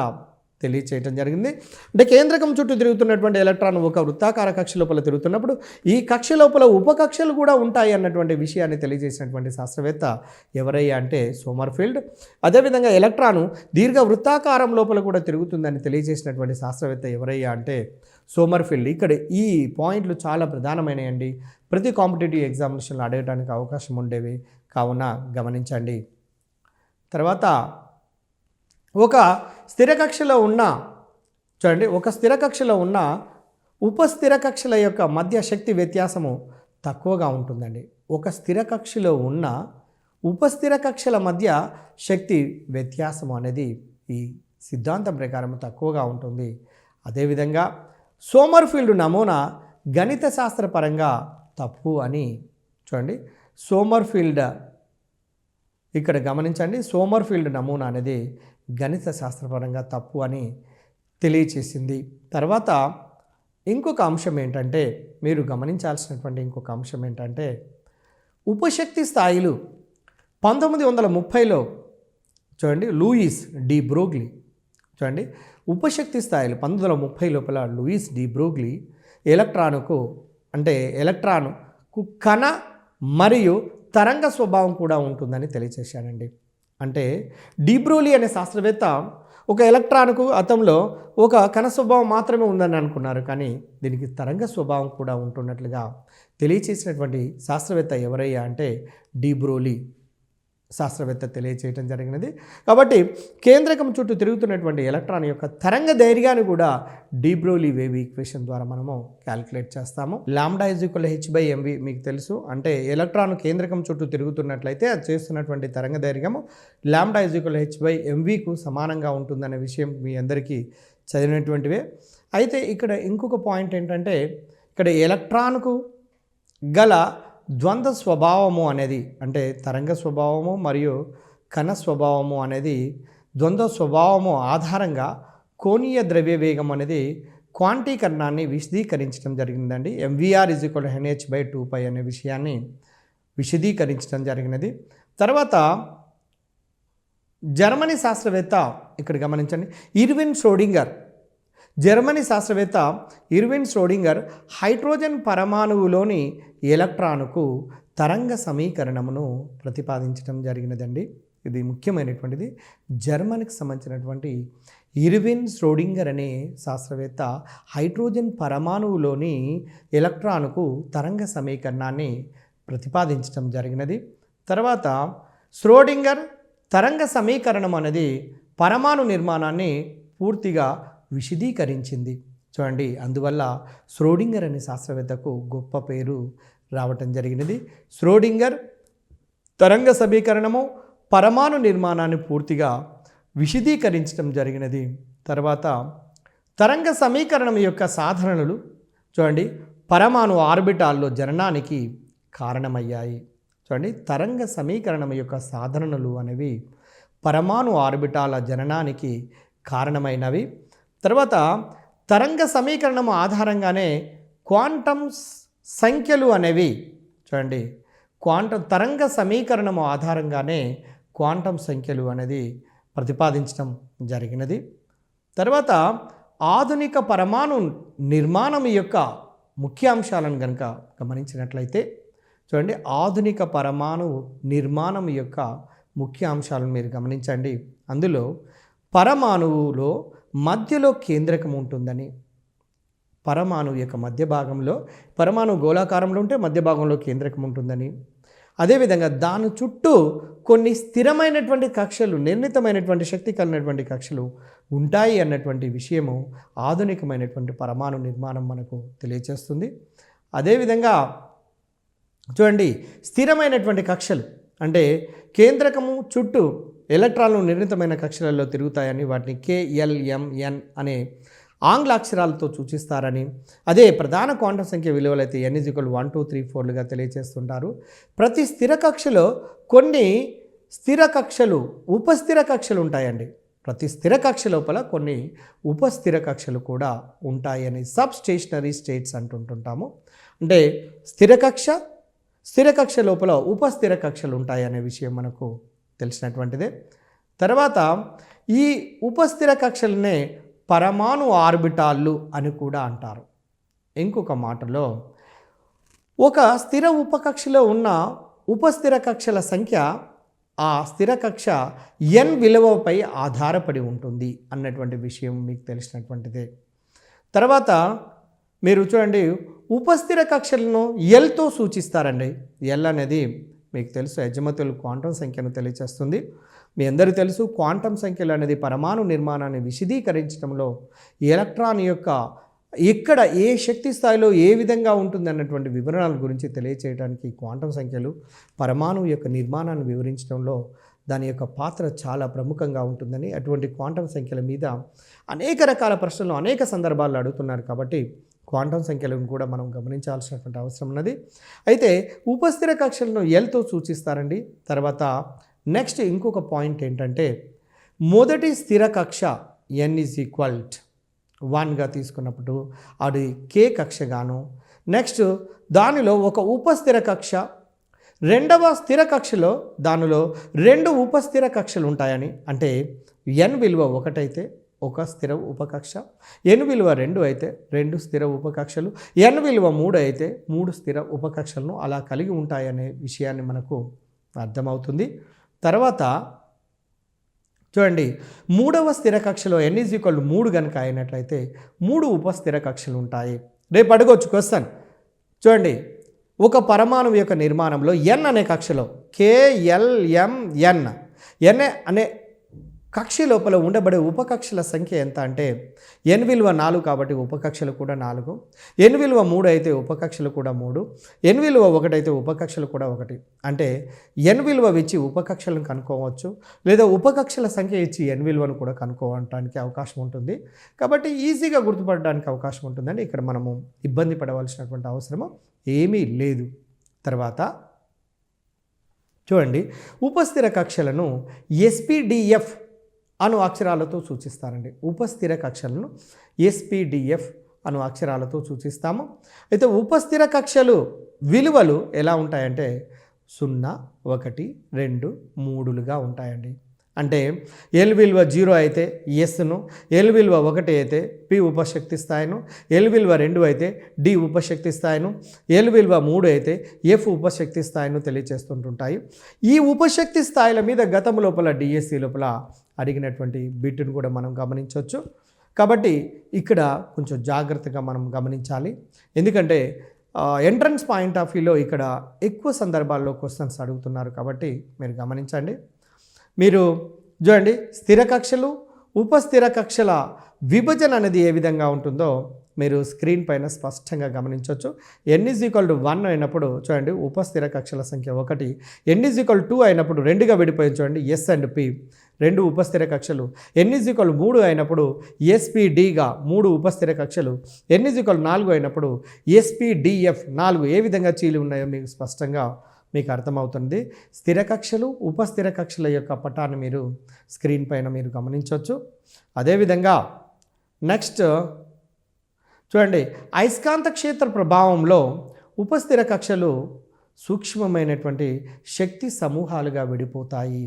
తెలియచేయటం జరిగింది. అంటే కేంద్రకం చుట్టూ తిరుగుతున్నటువంటి ఎలక్ట్రాన్ ఒక వృత్తాకార కక్ష లోపల తిరుగుతున్నప్పుడు ఈ కక్ష లోపల ఉపకక్షలు కూడా ఉంటాయి అన్నటువంటి విషయాన్ని తెలియజేసినటువంటి శాస్త్రవేత్త ఎవరయ్యా అంటే సోమర్ఫీల్డ్. అదేవిధంగా ఎలక్ట్రాను దీర్ఘ వృత్తాకారం లోపల కూడా తిరుగుతుందని తెలియజేసినటువంటి శాస్త్రవేత్త ఎవరయ్యా అంటే సోమర్ఫీల్డ్. ఇక్కడ ఈ పాయింట్లు చాలా ప్రధానమైనవి. ప్రతి కాంపిటేటివ్ ఎగ్జామినేషన్లో అడగడానికి అవకాశం ఉండేవి కావున గమనించండి. తర్వాత ఒక స్థిర కక్షలో ఉన్న చూడండి, ఒక స్థిర కక్షలో ఉన్న ఉపస్థిర కక్షల యొక్క మధ్య శక్తి వ్యత్యాసము తక్కువగా ఉంటుందండి. ఒక స్థిర కక్షలో ఉన్న ఉపస్థిర కక్షల మధ్య శక్తి వ్యత్యాసము అనేది ఈ సిద్ధాంతం ప్రకారం తక్కువగా ఉంటుంది. అదేవిధంగా సోమర్ఫీల్డ్ నమూనా గణిత శాస్త్రపరంగా తప్పు అని చూడండి. సోమర్ఫీల్డ్ ఇక్కడ గమనించండి, సోమర్ఫీల్డ్ నమూనా అనేది గణిత శాస్త్రపరంగా తప్పు అని తెలియచేసింది. తర్వాత ఇంకొక అంశం ఏంటంటే మీరు గమనించాల్సినటువంటి ఇంకొక అంశం ఏంటంటే ఉపశక్తి స్థాయిలు 1930లో చూడండి లూయిస్ డి బ్రోగ్లీ చూడండి ఉపశక్తి స్థాయిలు 1930 లోపల లూయిస్ డి బ్రోగ్లీ ఎలక్ట్రానుకు కణ మరియు తరంగ స్వభావం కూడా ఉంటుందని తెలియచేశాడండి. అంటే డి బ్రోగ్లీ అనే శాస్త్రవేత్త ఒక ఎలక్ట్రాన్కు అతంలో ఒక కణ స్వభావం మాత్రమే ఉందని అనుకున్నారు, కానీ దీనికి తరంగ స్వభావం కూడా ఉంటున్నట్లుగా తెలియచేసినటువంటి శాస్త్రవేత్త ఎవరయ్యా అంటే డి బ్రోగ్లీ శాస్త్రవేత్త తెలియచేయటం జరిగినది. కాబట్టి కేంద్రకం చుట్టూ తిరుగుతున్నటువంటి ఎలక్ట్రాన్ యొక్క తరంగ ధైర్యాన్ని కూడా డి బ్రోగ్లీ వేవ్ ఈక్వేషన్ ద్వారా మనము క్యాలిక్యులేట్ చేస్తాము. లాంబ్డా h/mv మీకు తెలుసు. అంటే ఎలక్ట్రాన్ కేంద్రకం చుట్టూ తిరుగుతున్నట్లయితే అది చేస్తున్నటువంటి తరంగ ధైర్యము లాంబ్డా h/mvకు సమానంగా ఉంటుందనే విషయం మీ అందరికీ చదివినటువంటివే. అయితే ఇక్కడ ఇంకొక పాయింట్ ఏంటంటే ఇక్కడ ఎలక్ట్రాన్కు గల ద్వంద్వ స్వభావము అనేది అంటే తరంగ స్వభావము మరియు కణ స్వభావము అనేది ద్వంద్వ స్వభావము ఆధారంగా కోణీయ ద్రవ్య వేగం అనేది క్వాంటీకరణాన్ని విశదీకరించడం జరిగిందండి. ఎంవీఆర్ NH/2π అనే విషయాన్ని విశదీకరించడం జరిగినది. తర్వాత జర్మనీ శాస్త్రవేత్త, ఇక్కడ గమనించండి, జర్మనీ శాస్త్రవేత్త ఇర్విన్ ష్రోడింగర్ హైడ్రోజన్ పరమాణువులోని ఎలక్ట్రాన్కు తరంగ సమీకరణమును ప్రతిపాదించడం జరిగినదండి. ఇది ముఖ్యమైనటువంటిది. జర్మనీకి సంబంధించినటువంటి ఇర్విన్ ష్రోడింగర్ అనే శాస్త్రవేత్త హైడ్రోజన్ పరమాణువులోని ఎలక్ట్రాన్కు తరంగ సమీకరణాన్ని ప్రతిపాదించడం జరిగినది. తర్వాత ష్రోడింగర్ తరంగ సమీకరణం అనేది పరమాణు నిర్మాణాన్ని పూర్తిగా విశదీకరించింది. చూడండి, అందువల్ల ష్రోడింగర్ అనే శాస్త్రవేత్తకు గొప్ప పేరు రావటం జరిగినది. ష్రోడింగర్ తరంగ సమీకరణము పరమాణు నిర్మాణాన్ని పూర్తిగా విశదీకరించడం జరిగినది. తర్వాత తరంగ సమీకరణం యొక్క సాధనలు చూడండి, పరమాణు ఆర్బిటాల్లో జననానికి కారణమయ్యాయి. చూడండి, తరంగ సమీకరణం యొక్క సాధనలు అనేవి పరమాణు ఆర్బిటాల జననానికి కారణమైనవి. తర్వాత తరంగ సమీకరణం ఆధారంగానే క్వాంటమ్ సంఖ్యలు అనేవి, చూడండి, తరంగ సమీకరణం ఆధారంగానే క్వాంటమ్ సంఖ్యలు అనేది ప్రతిపాదించడం జరిగినది. తర్వాత ఆధునిక పరమాణు నిర్మాణం యొక్క ముఖ్యాంశాలను కనుక గమనించినట్లయితే, చూడండి, ఆధునిక పరమాణు నిర్మాణం యొక్క ముఖ్య అంశాలను మీరు గమనించండి. అందులో పరమాణువులో మధ్యలో కేంద్రకం ఉంటుందని, పరమాణువు యొక్క మధ్య భాగంలో, పరమాణు గోళాకారంలో ఉంటే మధ్య భాగంలో కేంద్రకం ఉంటుందని, అదేవిధంగా దాని చుట్టూ కొన్ని స్థిరమైనటువంటి కక్షలు, నిర్ణీతమైనటువంటి శక్తి కలిగినటువంటి కక్షలు ఉంటాయి అన్నటువంటి విషయము ఆధునికమైనటువంటి పరమాణు నిర్మాణం మనకు తెలియచేస్తుంది. అదేవిధంగా చూడండి, స్థిరమైనటువంటి కక్షలు అంటే కేంద్రకము చుట్టూ ఎలక్ట్రాన్లు నిర్ణీతమైన కక్షలలో తిరుగుతాయని, వాటిని KLMN అనే ఆంగ్ల అక్షరాలతో సూచిస్తారని, అదే ప్రధాన క్వాంటం సంఖ్య విలువలైతే n = 1 2 3 4లుగా తెలియజేస్తుంటారు. ప్రతి స్థిర కక్షలో కొన్ని స్థిర కక్షలు, ఉపస్థిర కక్షలు ఉంటాయండి. ప్రతి స్థిర కక్ష లోపల కొన్ని ఉపస్థిర కక్షలు కూడా ఉంటాయని సబ్ స్టేషనరీ స్టేట్స్ అంటుంటాము. అంటే స్థిర కక్ష లోపల ఉపస్థిర కక్షలు ఉంటాయనే విషయం మనకు తెలిసినటువంటిదే. తర్వాత ఈ ఉపస్థిర కక్షలనే పరమాణు ఆర్బిటాళ్ళు అని కూడా అంటారు. ఇంకొక మాటలో, ఒక స్థిర ఉపకక్షలో ఉన్న ఉపస్థిర కక్షల సంఖ్య ఆ స్థిర కక్ష n విలువపై ఆధారపడి ఉంటుంది అన్నటువంటి విషయం మీకు తెలిసినటువంటిదే. తర్వాత మీరు చూడండి, ఉపస్థిర కక్షలను Lతో సూచిస్తారండి. L అనేది మీకు తెలుసు, అజిముతల్ క్వాంటం సంఖ్యను తెలియజేస్తుంది. మీ అందరికీ తెలుసు, క్వాంటం సంఖ్యలు అనేది పరమాణు నిర్మాణాన్ని విశదీకరించడంలో ఎలక్ట్రాన్ యొక్క ఇక్కడ ఏ శక్తి స్థాయిలో ఏ విధంగా ఉంటుంది అన్నటువంటి వివరణల గురించి తెలియచేయడానికి క్వాంటం సంఖ్యలు పరమాణువు యొక్క నిర్మాణాన్ని వివరించడంలో దాని యొక్క పాత్ర చాలా ప్రముఖంగా ఉంటుందని, అటువంటి క్వాంటం సంఖ్యల మీద అనేక రకాల ప్రశ్నలు అనేక సందర్భాల్లో అడుగుతున్నారు. కాబట్టి క్వాంటం సంఖ్యలను కూడా మనం గమనించాల్సినటువంటి అవసరం ఉన్నది. అయితే ఉపస్థిర కక్షలను Lతో సూచిస్తారండి. తర్వాత నెక్స్ట్ ఇంకొక పాయింట్ ఏంటంటే, మొదటి స్థిర కక్ష n = 1గా తీసుకున్నప్పుడు అది K కక్షగాను, నెక్స్ట్ దానిలో ఒక ఉపస్థిర కక్ష, రెండవ స్థిర కక్షలో దానిలో 2 ఉపస్థిర కక్షలు ఉంటాయని, అంటే n విలువ 1 అయితే ఒక స్థిర ఉపకక్ష, n విలువ 2 అయితే 2 స్థిర ఉపకక్షలు, n విలువ 3 అయితే 3 స్థిర ఉపకక్షలను అలా కలిగి ఉంటాయనే విషయాన్ని మనకు అర్థమవుతుంది. తర్వాత చూడండి, మూడవ స్థిర కక్షలో n = 3 కనుక అయినట్లయితే 3 ఉపస్థిర కక్షలు ఉంటాయి. రేపు అడగవచ్చు క్వశ్చన్. చూడండి, ఒక పరమాణువు యొక్క నిర్మాణంలో n అనే కక్షలో KLMN అనే కక్ష లోపల ఉండబడే ఉపకక్షల సంఖ్య ఎంత అంటే, n విలువ 4 కాబట్టి ఉపకక్షలు కూడా 4, n విలువ 3 అయితే ఉపకక్షలు కూడా 3, n విలువ 1 అయితే ఉపకక్షలు కూడా 1. అంటే n విలువ ఇచ్చి ఉపకక్షలను కనుక్కోవచ్చు, లేదా ఉపకక్షల సంఖ్య ఇచ్చి n విలువను కూడా కనుక్కోవడానికి అవకాశం ఉంటుంది. కాబట్టి ఈజీగా గుర్తుపడడానికి అవకాశం ఉంటుందండి. ఇక్కడ మనము ఇబ్బంది పడవలసినటువంటి అవసరము ఏమీ లేదు. తర్వాత చూడండి, ఉపస్థిర కక్షలను SPDF అను అక్షరాలతో సూచిస్తారండి. ఉపస్థిర కక్షలను ఎస్పీడిఎఫ్ అను అక్షరాలతో సూచిస్తాము. అయితే ఉపస్థిర కక్షలు విలువలు ఎలా ఉంటాయంటే 0, 1, 2, 3లుగా ఉంటాయండి. అంటే ఎల్ విలువ 0 అయితే ఎస్ను, ఎల్ విలువ 1 అయితే పి ఉపశక్తి స్థాయిను, ఎల్ విలువ 2 అయితే డి ఉపశక్తి స్థాయిను, ఎల్ విలువ 3 అయితే ఎఫ్ ఉపశక్తి స్థాయిను తెలియజేస్తుంటుంటాయి. ఈ ఉపశక్తి స్థాయిల మీద గతం లోపల డిఎస్సి లోపల అడిగినటువంటి బిట్ను కూడా మనం గమనించవచ్చు. కాబట్టి ఇక్కడ కొంచెం జాగ్రత్తగా మనం గమనించాలి. ఎందుకంటే ఎంట్రన్స్ పాయింట్ ఆఫ్ వ్యూలో ఇక్కడ ఎక్కువ సందర్భాల్లో క్వశ్చన్స్ అడుగుతున్నారు కాబట్టి మీరు గమనించండి. మీరు చూడండి, స్థిర కక్షలు ఉపస్థిర కక్షల విభజన అనేది ఏ విధంగా ఉంటుందో మీరు స్క్రీన్ పైన స్పష్టంగా గమనించవచ్చు. n=1 అయినప్పుడు చూడండి ఉపస్థిర కక్షల సంఖ్య 1, n=2 అయినప్పుడు 2గా విడిపోయి చూడండి ఎస్ అండ్ పి 2 ఉపస్థిర కక్షలు, n=3 అయినప్పుడు ఎస్పీడిగా 3 ఉపస్థిర కక్షలు, n=4 అయినప్పుడు ఎస్పీడిఎఫ్ 4 ఏ విధంగా చీలి ఉన్నాయో మీకు స్పష్టంగా మీకు అర్థమవుతుంది. స్థిర కక్షలు ఉపస్థిర కక్షల యొక్క పటాన్ని మీరు స్క్రీన్ పైన మీరు గమనించవచ్చు. అదేవిధంగా నెక్స్ట్ చూడండి, అయస్కాంత క్షేత్ర ప్రభావంలో ఉపస్థిర కక్షలు సూక్ష్మమైనటువంటి శక్తి సమూహాలుగా విడిపోతాయి.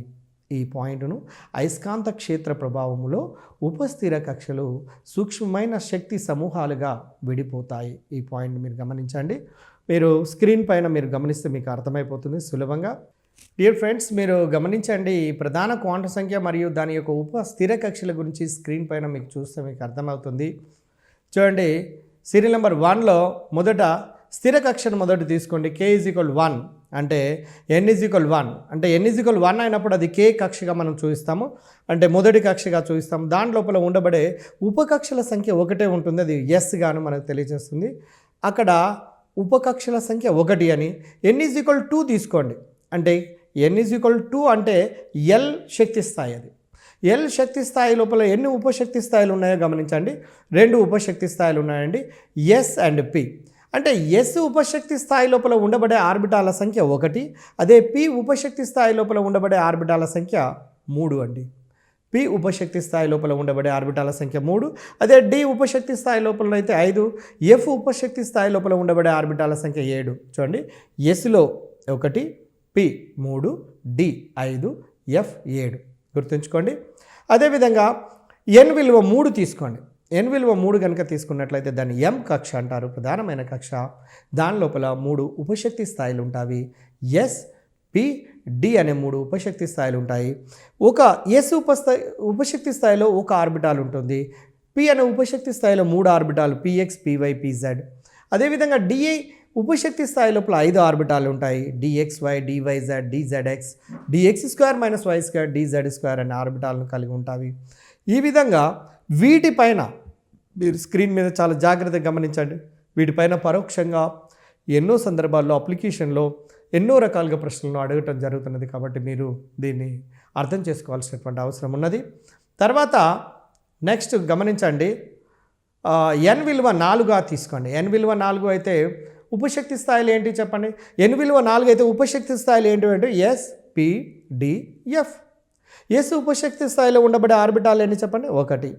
ఈ పాయింట్ను అయస్కాంత క్షేత్ర ప్రభావంలో ఉపస్థిర కక్షలు సూక్ష్మమైన శక్తి సమూహాలుగా విడిపోతాయి. ఈ పాయింట్ మీరు గమనించండి. మీరు స్క్రీన్ పైన మీరు గమనిస్తే మీకు అర్థమైపోతుంది సులభంగా. డియర్ ఫ్రెండ్స్, మీరు గమనించండి, ప్రధాన క్వాంటం సంఖ్య మరియు దాని యొక్క ఉపస్థిర కక్షల గురించి స్క్రీన్ పైన మీకు చూస్తే మీకు అర్థమవుతుంది. చూడండి, సీరియల్ నెంబర్ 1లో మొదట స్థిర కక్షను మొదట తీసుకోండి. k=1 అంటే n=1 అంటే n=1 అయినప్పుడు అది k కక్షగా మనం చూపిస్తాము, అంటే మొదటి కక్షగా చూపిస్తాము. దాని లోపల ఉండబడే ఉపకక్షల సంఖ్య 1 ఉంటుంది, అది ఎస్ గాను మనకు తెలియజేస్తుంది. అక్కడ ఉపకక్షల సంఖ్య 1 అని. n=2 తీసుకోండి, అంటే n=2 అంటే ఎల్ శక్తి స్థాయి. అది ఎల్ శక్తి స్థాయి లోపల ఎన్ని ఉపశక్తి స్థాయిలు ఉన్నాయో గమనించండి. 2 ఉపశక్తి స్థాయిలు ఉన్నాయండి, ఎస్ అండ్ పి. అంటే ఎస్ ఉపశక్తి స్థాయి లోపల ఉండబడే ఆర్బిటాల సంఖ్య 1, అదే పి ఉపశక్తి స్థాయి లోపల ఉండబడే ఆర్బిటాల సంఖ్య 3 అండి. పి ఉపశక్తి స్థాయి లోపల ఉండబడే ఆర్బిటాల సంఖ్య 3, అదే డి ఉపశక్తి స్థాయి లోపల అయితే 5, ఎఫ్ ఉపశక్తి స్థాయి లోపల ఉండబడే ఆర్బిటాల సంఖ్య 7. చూడండి, ఎస్లో 1, పి 3, డి 5, ఎఫ్ 7 గుర్తుంచుకోండి. అదేవిధంగా ఎన్ విలువ 3 తీసుకోండి. ఎన్ విలువ 3 కనుక తీసుకున్నట్లయితే దాన్ని ఎం కక్ష అంటారు, ప్రధానమైన కక్ష. దాని లోపల 3 ఉపశక్తి స్థాయిలు ఉంటాయి. ఎస్, పి, డి అనే 3 ఉపశక్తి స్థాయిలు ఉంటాయి. ఒక ఎస్ ఉపశక్తి స్థాయిలో ఒక ఆర్బిటాల్ ఉంటుంది. పి అనే ఉపశక్తి స్థాయిలో 3 ఆర్బిటాలు పిఎక్స్, పివై, పిజెడ్. అదేవిధంగా డిఐ ఉపశక్తి స్థాయి లోపల 5 ఆర్బిటాలు ఉంటాయి. డిఎక్స్వై, డివైజెడ్, డిజెడ్ఎక్స్, డిఎక్స్² - వై², డిజెడ్² అనే ఆర్బిటాలను కలిగి ఉంటాయి. ఈ విధంగా వీటిపైన మీరు స్క్రీన్ మీద చాలా జాగ్రత్తగా గమనించండి. వీటిపైన పరోక్షంగా ఎన్నో సందర్భాల్లో అప్లికేషన్లో ఎన్నో రకాలుగా ప్రశ్నలను అడగటం జరుగుతున్నది. కాబట్టి మీరు దీన్ని అర్థం చేసుకోవాల్సినటువంటి అవసరం ఉన్నది. తర్వాత నెక్స్ట్ గమనించండి, ఎన్ విలువ 4గా తీసుకోండి. ఎన్ విలువ 4 అయితే ఉపశక్తి స్థాయిలు ఏంటి చెప్పండి. ఎన్ విలువ 4 అయితే ఉపశక్తి స్థాయిలు ఏంటి అంటే S, P, D, F. S ఉపశక్తి స్థాయిలో ఉండబడే ఆర్బిటాలు ఏంటి చెప్పండి, 1.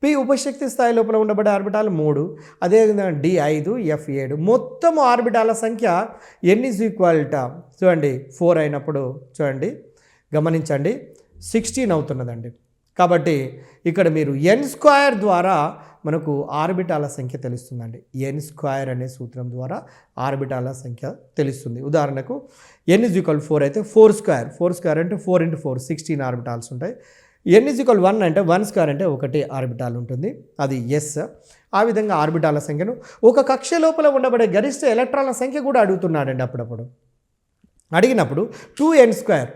పి ఉపశక్తి స్థాయి లోపల ఉండబడే ఆర్బిటాలు 3, అదేవిధంగా డి 5, ఎఫ్ 7. మొత్తం ఆర్బిటాల సంఖ్య n= చూడండి 4 అయినప్పుడు చూడండి గమనించండి 16 అవుతున్నదండి. కాబట్టి ఇక్కడ మీరు n² ద్వారా మనకు ఆర్బిటాల సంఖ్య తెలుస్తుందండి. n² అనే సూత్రం ద్వారా ఆర్బిటాల సంఖ్య తెలుస్తుంది. ఉదాహరణకు n=4 అయితే 4² అంటే 4 × 4 16 ఆర్బిటాల్స్ ఉంటాయి. n=1 అంటే 1² అంటే 1 ఆర్బిటాల్ ఉంటుంది, అది ఎస్. ఆ విధంగా ఆర్బిటాల సంఖ్యను ఒక కక్ష లోపల ఉండబడే గరిష్ట ఎలక్ట్రాన్ల సంఖ్య కూడా అడుగుతున్నాడండి. అప్పుడప్పుడు అడిగినప్పుడు 2n²,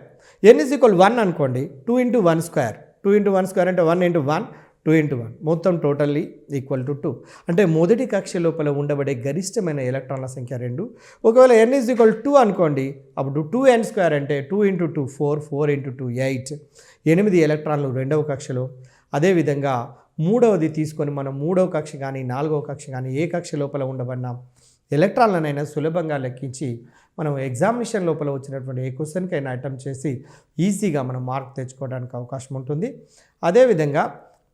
n=1 అనుకోండి, 2 × 1², 2 × 1² అంటే 1 × 1, 2 × 1 మొత్తం టోటల్లీ = 2. అంటే మొదటి కక్ష లోపల ఉండబడే గరిష్టమైన ఎలక్ట్రాన్ల సంఖ్య 2. ఒకవేళ n=2 అనుకోండి, అప్పుడు 2n² అంటే 2 × 2 4, 4 × 2 8, 8 ఎలక్ట్రాన్లు రెండవ కక్షలో. అదేవిధంగా మూడవది తీసుకొని మనం మూడవ కక్ష కానీ 4వ కక్ష కానీ ఏ కక్ష లోపల ఉండబడినా ఎలక్ట్రాన్లనైనా సులభంగా లెక్కించి మనం ఎగ్జామినేషన్ లోపల వచ్చినటువంటి ఏ క్వశ్చన్కైనా అటెంప్ట్ చేసి ఈజీగా మనం మార్క్ తెచ్చుకోవడానికి అవకాశం ఉంటుంది. అదేవిధంగా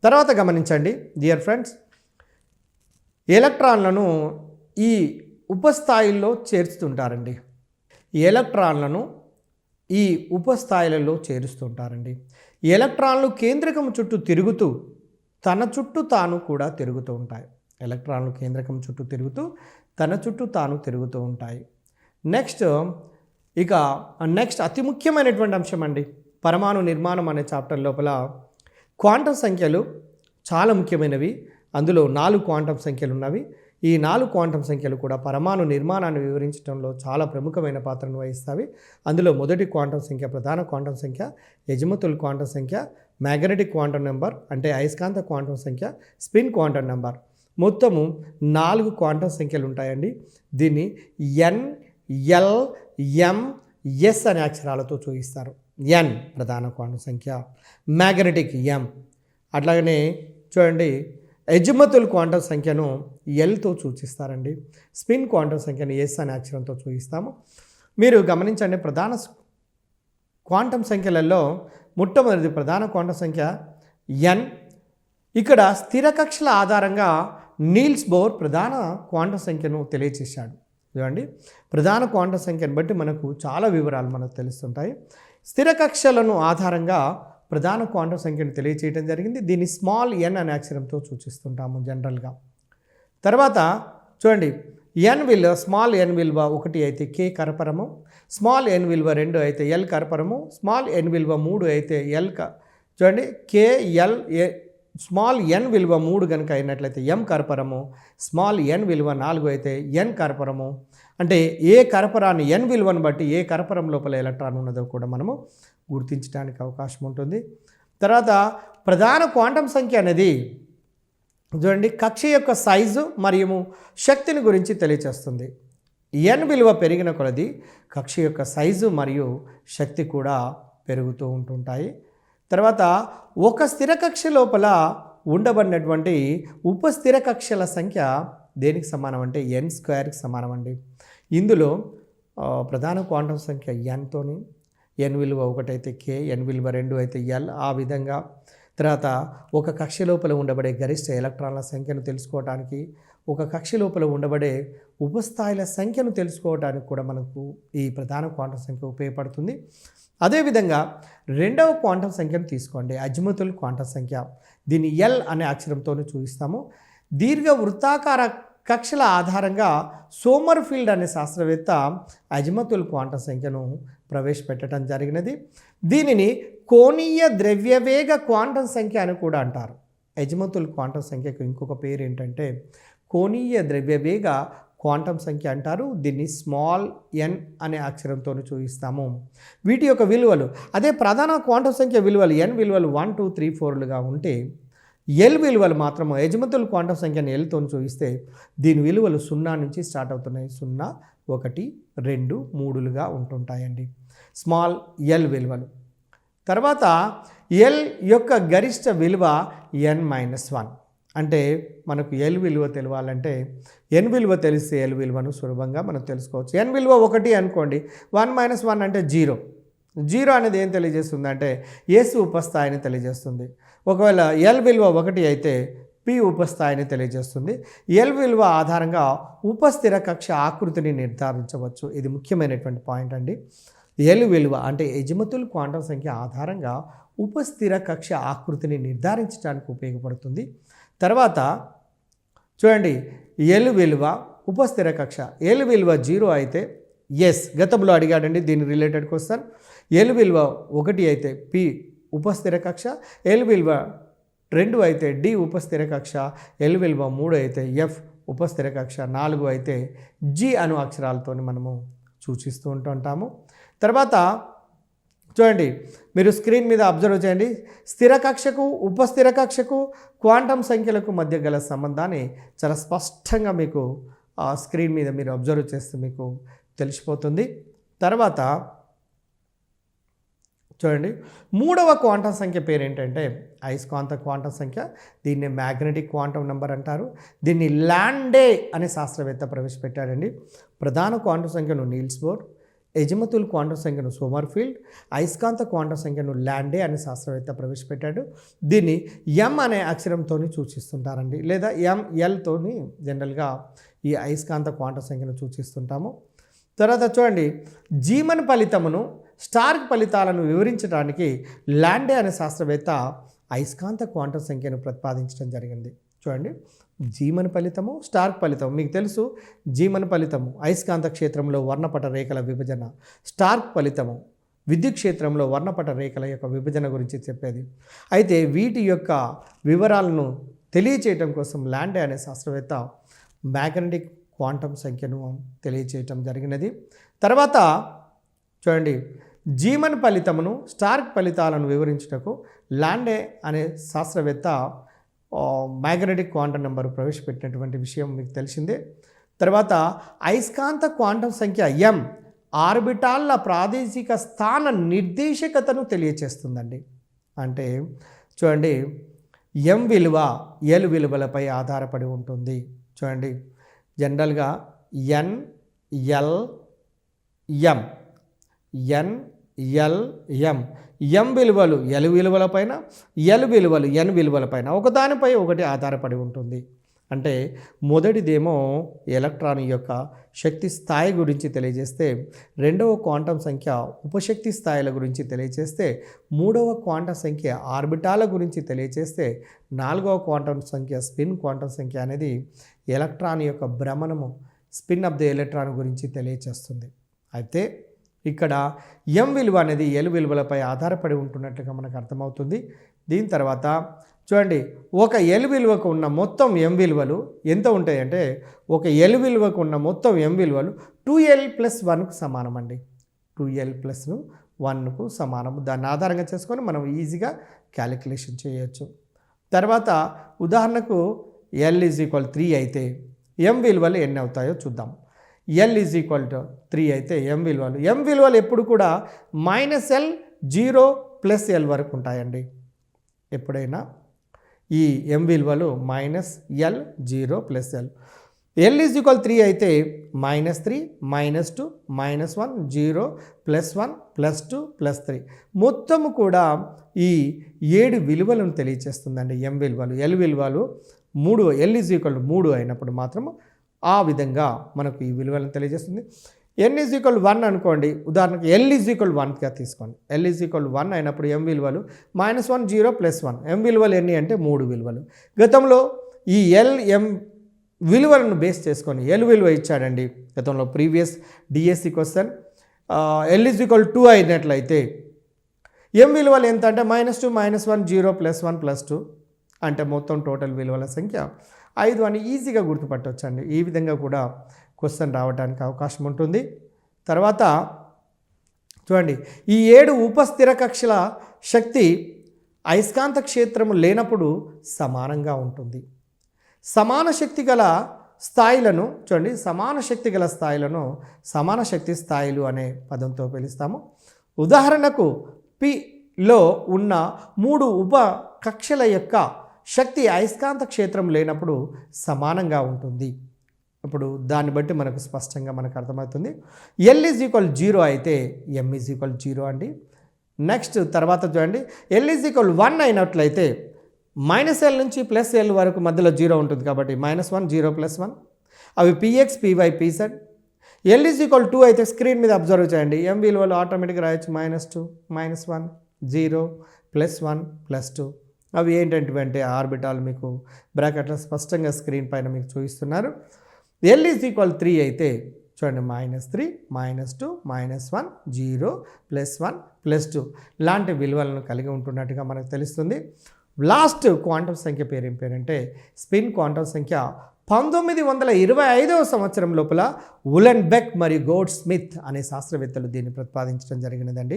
తర్వాత గమనించండి డియర్ ఫ్రెండ్స్, ఎలక్ట్రాన్లను ఈ ఉపస్థాయిల్లో చేర్చుతుంటారండి. ఎలక్ట్రాన్లను ఈ ఉపస్థాయిలలో చేరుస్తుంటారండి. ఎలక్ట్రాన్లు కేంద్రకం చుట్టూ తిరుగుతూ తన చుట్టూ తాను కూడా తిరుగుతూ ఉంటాయి. ఎలక్ట్రాన్లు కేంద్రకం చుట్టూ తిరుగుతూ తన చుట్టూ తాను తిరుగుతూ ఉంటాయి. నెక్స్ట్ అతి ముఖ్యమైనటువంటి అంశం అండి, పరమాణు నిర్మాణం అనే చాప్టర్ లోపల క్వాంటం సంఖ్యలు చాలా ముఖ్యమైనవి. అందులో 4 క్వాంటం సంఖ్యలు ఉన్నవి. ఈ 4 క్వాంటం సంఖ్యలు కూడా పరమాణు నిర్మాణాన్ని వివరించడంలో చాలా ప్రముఖమైన పాత్రను వహిస్తాయి. అందులో మొదటి క్వాంటం సంఖ్య ప్రధాన క్వాంటం సంఖ్య, యజమతుల్ క్వాంటం సంఖ్య, మ్యాగ్నెటిక్ క్వాంటం నెంబర్ అంటే అయస్కాంత క్వాంటం సంఖ్య, స్పిన్ క్వాంటం నెంబర్. మొత్తము 4 క్వాంటం సంఖ్యలు ఉంటాయండి. దీన్ని ఎన్, ఎల్, ఎం, ఎస్ అనే అక్షరాలతో చూపిస్తారు. ఎన్ ప్రధాన క్వాంటం సంఖ్య, మ్యాగ్నెటిక్ ఎం. అట్లాగనే చూడండి, యజమతుల్ క్వాంటం సంఖ్యను ఎల్తో సూచిస్తారండి. స్పిన్ క్వాంటం సంఖ్యను ఎస్ అనే అక్షరంతో చూపిస్తాము. మీరు గమనించండి, ప్రధాన క్వాంటం సంఖ్యలలో మొట్టమొదటి ప్రధాన క్వాంటం సంఖ్య ఎన్. ఇక్కడ స్థిర కక్షల ఆధారంగా నీల్స్ బోర్ ప్రధాన క్వాంటం సంఖ్యను తెలియచేశాడు. చూడండి, ప్రధాన క్వాంటం సంఖ్యను బట్టి మనకు చాలా వివరాలు మనకు తెలుస్తుంటాయి. స్థిర కక్షలను ఆధారంగా ప్రధాన క్వాంటం సంఖ్యను తెలియచేయడం జరిగింది. దీన్ని స్మాల్ ఎన్ అనే అక్షరంతో సూచిస్తుంటాము జనరల్గా. తర్వాత చూడండి, స్మాల్ ఎన్ విలువ 1 అయితే కే కరపరము, స్మాల్ ఎన్ విలువ 2 అయితే ఎల్ కరపరము, స్మాల్ ఎన్ విలువ 3 అయితే చూడండి కేఎల్. స్మాల్ ఎన్ విలువ 3 కనుక అయినట్లయితే ఎం కరపరము, స్మాల్ ఎన్ విలువ 4 అయితే ఎన్ కరపరము. అంటే ఏ కరపరాన్ని ఎన్ విలువను బట్టి ఏ కరపరం లోపల ఎలక్ట్రాన్ ఉన్నదో కూడా మనము గుర్తించడానికి అవకాశం ఉంటుంది. తర్వాత ప్రధాన క్వాంటం సంఖ్య అనేది చూడండి కక్ష యొక్క సైజు మరియు శక్తిని గురించి తెలియచేస్తుంది. ఎన్ విలువ పెరిగిన కొలది కక్ష యొక్క సైజు మరియు శక్తి కూడా పెరుగుతూ ఉంటుంటాయి. తర్వాత ఒక స్థిర కక్ష లోపల ఉండబడినటువంటి ఉపస్థిర కక్షల సంఖ్య దేనికి సమానం అంటే n² సమానం అండి. ఇందులో ప్రధాన క్వాంటం సంఖ్య ఎన్తోని, ఎన్ విలువ 1 అయితే కే, ఎన్ విలువ 2 అయితే ఎల్. ఆ విధంగా తర్వాత ఒక కక్ష లోపల ఉండబడే గరిష్ట ఎలక్ట్రాన్ల సంఖ్యను తెలుసుకోవడానికి, ఒక కక్ష లోపల ఉండబడే ఉపస్థాయిల సంఖ్యను తెలుసుకోవడానికి కూడా మనకు ఈ ప్రధాన క్వాంటం సంఖ్య ఉపయోగపడుతుంది. అదేవిధంగా రెండవ క్వాంటం సంఖ్యను తీసుకోండి, అజిముతుల్ క్వాంటం సంఖ్య. దీన్ని ఎల్ అనే అక్షరంతో చూపిస్తాము. దీర్ఘ వృత్తాకార కక్షల ఆధారంగా సోమర్ఫీల్డ్ అనే శాస్త్రవేత్త అజిముతుల్ క్వాంటం సంఖ్యను ప్రవేశపెట్టడం జరిగినది. దీనిని కోణీయ ద్రవ్యవేగ క్వాంటం సంఖ్య అని కూడా అంటారు. అజిముతుల్ క్వాంటం సంఖ్యకు ఇంకొక పేరు ఏంటంటే కోణీయ ద్రవ్యవేగ క్వాంటం సంఖ్య అంటారు. దీన్ని స్మాల్ ఎన్ అనే అక్షరంతో చూపిస్తాము. వీటి యొక్క విలువలు అదే ప్రధాన క్వాంటం సంఖ్య విలువలు ఎన్ విలువలు 1, 2, 3, 4లుగా ఉంటే ఎల్ విలువలు మాత్రము యజమతుల్ క్వాంటం సంఖ్యను ఎల్తో చూపిస్తే దీని విలువలు 0 నుంచి స్టార్ట్ అవుతున్నాయి. 0, 1, 2, 3లుగా ఉంటుంటాయండి స్మాల్ ఎల్ విలువలు. తర్వాత ఎల్ యొక్క గరిష్ట విలువ n-1. అంటే మనకు ఎల్ విలువ తెలవాలంటే ఎన్ విలువ తెలిస్తే ఎల్ విలువను సులభంగా మనం తెలుసుకోవచ్చు. ఎన్ విలువ 1 అనుకోండి, 1 - 1 అంటే 0. 0 అనేది ఏం తెలియజేస్తుంది అంటే ఎస్ ఉపస్థాయిని తెలియజేస్తుంది. ఒకవేళ ఎల్ విలువ 1 అయితే పి ఉపస్థాయిని తెలియజేస్తుంది. ఎల్ విలువ ఆధారంగా ఉపస్థిర కక్ష ఆకృతిని నిర్ధారించవచ్చు. ఇది ముఖ్యమైనటువంటి పాయింట్ అండి. ఎల్ విలువ అంటే యజమతుల్ క్వాంటం సంఖ్య ఆధారంగా ఉపస్థిర కక్ష ఆకృతిని నిర్ధారించడానికి ఉపయోగపడుతుంది. తర్వాత చూడండి, ఎల్ విలువ ఉపస్థిర కక్ష ఎల్ విలువ 0 అయితే ఎస్, గతంలో అడిగాడండి దీని రిలేటెడ్ క్వశ్చన్. ఎల్ విలువ 1 అయితే పి ఉపస్థిర కక్ష, ఎల్ విలువ 2 అయితే డి ఉపస్థిర కక్ష, ఎల్ విలువ 3 అయితే ఎఫ్ ఉపస్థిర కక్ష, 4 అయితే జి అను అక్షరాలతో మనము సూచిస్తూ ఉంటుంటాము. తర్వాత చూడండి, మీరు స్క్రీన్ మీద అబ్జర్వ్ చేయండి. స్థిర కక్షకు ఉపస్థిర కక్షకు క్వాంటం సంఖ్యలకు మధ్య గల సంబంధాన్ని చాలా స్పష్టంగా మీకు స్క్రీన్ మీద మీరు అబ్జర్వ్ చేస్తే మీకు తెలిసిపోతుంది. తర్వాత చూడండి, మూడవ క్వాంటం సంఖ్య పేరు ఏంటంటే అయస్కాంత క్వాంటం సంఖ్య. దీన్ని మ్యాగ్నెటిక్ క్వాంటం నెంబర్ అంటారు. దీన్ని ల్యాండే అనే శాస్త్రవేత్త ప్రవేశపెట్టాడండి. ప్రధాన క్వాంటం సంఖ్యను నీల్స్ బోర్, ఎజిమతుల్ క్వాంటం సంఖ్యను సోమర్ఫీల్డ్, అయస్కాంత క్వాంటం సంఖ్యను ల్యాండే అనే శాస్త్రవేత్త ప్రవేశపెట్టాడు. దీన్ని ఎం అనే అక్షరంతో సూచిస్తుంటారండి, లేదా ఎంఎల్తోని జనరల్గా ఈ అయస్కాంత క్వాంటం సంఖ్యను సూచిస్తుంటాము. తర్వాత చూడండి, జీమన్ ఫలితమును స్టార్క్ ఫలితాలను వివరించడానికి ల్యాండే అనే శాస్త్రవేత్త అయస్కాంత క్వాంటం సంఖ్యను ప్రతిపాదించడం జరిగింది. చూడండి, జీమన్ ఫలితము, స్టార్క్ ఫలితం మీకు తెలుసు. జీమన్ ఫలితము అయస్కాంత క్షేత్రంలో వర్ణపట రేఖల విభజన, స్టార్క్ ఫలితము విద్యుత్ క్షేత్రంలో వర్ణపట రేఖల యొక్క విభజన గురించి చెప్పేది. అయితే వీటి యొక్క వివరాలను తెలియచేయటం కోసం ల్యాండే అనే శాస్త్రవేత్త మ్యాగ్నెటిక్ క్వాంటం సంఖ్యను తెలియచేయటం జరిగినది. తర్వాత చూడండి, జీమన్ ఫలితమును స్టార్క్ ఫలితాలను వివరించుటకు ల్యాండే అనే శాస్త్రవేత్త మ్యాగ్నెటిక్ క్వాంటం నెంబర్ ప్రవేశపెట్టినటువంటి విషయం మీకు తెలిసిందే. తర్వాత అయస్కాంత క్వాంటం సంఖ్య ఎం ఆర్బిటాల్ల ప్రాదేశిక స్థాన నిర్దేశకతను తెలియచేస్తుందండి. అంటే చూడండి, ఎం విలువ ఎల్ విలువలపై ఆధారపడి ఉంటుంది. చూడండి, జనరల్గా ఎన్ఎల్ఎం ఎం విలువలు ఎల్ విలువలపైన, ఎల్ విలువలు ఎన్ విలువలపైన ఒకదానిపై ఒకటి ఆధారపడి ఉంటుంది. అంటే మొదటిదేమో ఎలక్ట్రాన్ యొక్క శక్తి స్థాయి గురించి తెలియజేస్తే, రెండవ క్వాంటం సంఖ్య ఉపశక్తి స్థాయిల గురించి తెలియజేస్తే, మూడవ క్వాంటం సంఖ్య ఆర్బిటాల గురించి తెలియజేస్తే, నాలుగవ క్వాంటం సంఖ్య స్పిన్ క్వాంటం సంఖ్య అనేది ఎలక్ట్రాన్ యొక్క భ్రమణము, స్పిన్ ఆఫ్ ది ఎలక్ట్రాన్ గురించి తెలియజేస్తుంది. అయితే ఇక్కడ ఎం విలువ అనేది ఎల్ విలువలపై ఆధారపడి ఉంటున్నట్లుగా మనకు అర్థమవుతుంది. దీని తర్వాత చూడండి, ఒక ఎల్ విలువకు ఉన్న మొత్తం ఎం విలువలు ఎంత ఉంటాయంటే, ఒక ఎల్ విలువకు ఉన్న మొత్తం ఎం విలువలు 2l+1కు సమానం అండి. 2l+1కు సమానము. దాన్ని ఆధారంగా చేసుకొని మనం ఈజీగా క్యాలిక్యులేషన్ చేయొచ్చు. తర్వాత ఉదాహరణకు l=3 అయితే ఎం విలువలు ఎన్ని అవుతాయో చూద్దాం. l=3 అయితే ఎం విలువలు ఎప్పుడు కూడా -l 0+l వరకు ఉంటాయండి. ఎప్పుడైనా ఈ ఎం విలువలు -l 0+l. l=3 అయితే -3 -2 -1 0 +1 +2 +3 మొత్తము కూడా ఈ 7 విలువలను తెలియచేస్తుందండి ఎం విలువలు. ఎల్ విలువలు 3, l=3 అయినప్పుడు మాత్రము ఆ విధంగా మనకు ఈ విలువలను తెలియజేస్తుంది. n=1 అనుకోండి, ఉదాహరణకు l=1గా తీసుకోండి. l=1 అయినప్పుడు ఎం విలువలు -1 0 +1. ఎం విలువలు ఎన్ని అంటే 3 విలువలు. గతంలో ఈ ఎం విలువలను బేస్ చేసుకొని ఎల్ విలువ ఇచ్చాడండి గతంలో ప్రీవియస్ డిఎస్సి క్వశ్చన్. l=2 అయినట్లయితే ఎం విలువలు ఎంత అంటే -2 -1 0 +1 +2 అంటే మొత్తం టోటల్ విలువల సంఖ్య 5 అని ఈజీగా గుర్తుపట్టవచ్చండి. ఈ విధంగా కూడా క్వశ్చన్ రావడానికి అవకాశం ఉంటుంది. తర్వాత చూడండి, ఈ 7 ఉపస్థిర కక్షల శక్తి అయస్కాంత క్షేత్రము లేనప్పుడు సమానంగా ఉంటుంది. సమాన శక్తి గల స్థాయిలను చూడండి, సమాన శక్తి గల స్థాయిలను సమాన శక్తి స్థాయిలు అనే పదంతో పిలుస్తాము. ఉదాహరణకు పిలో ఉన్న 3 ఉప కక్షల యొక్క శక్తి అయస్కాంత క్షేత్రం లేనప్పుడు సమానంగా ఉంటుంది. ఇప్పుడు దాన్ని బట్టి మనకు స్పష్టంగా మనకు అర్థమవుతుంది. l=0 అయితే m=0 అండి. నెక్స్ట్ తర్వాత చూడండి, l=1 అయినట్లయితే -l నుంచి +l వరకు మధ్యలో 0 ఉంటుంది కాబట్టి -1 0 +1 అవి px py pz. l=2 అయితే స్క్రీన్ మీద అబ్జర్వ్ చేయండి, m విలువలు ఆటోమేటిక్గా రాయొచ్చు -2 -1 0 +1 +2. అవి ఏంటంటే ఆర్బిటాల్ మీకు బ్రాకెట్లో స్పష్టంగా స్క్రీన్ పైన మీకు చూపిస్తున్నారు. l=3 అయితే చూడండి -3 -2 -1 0 +1 +2 లాంటి విలువలను కలిగి ఉంటున్నట్టుగా మనకు తెలుస్తుంది. లాస్ట్ క్వాంటం సంఖ్య పేరు ఏం పేరంటే స్పిన్ క్వాంటం సంఖ్య. 1925వ సంవత్సరం లోపల ఉలెన్బెక్ మరియు గోల్డ్ స్మిత్ అనే శాస్త్రవేత్తలు దీన్ని ప్రతిపాదించడం జరిగినదండి.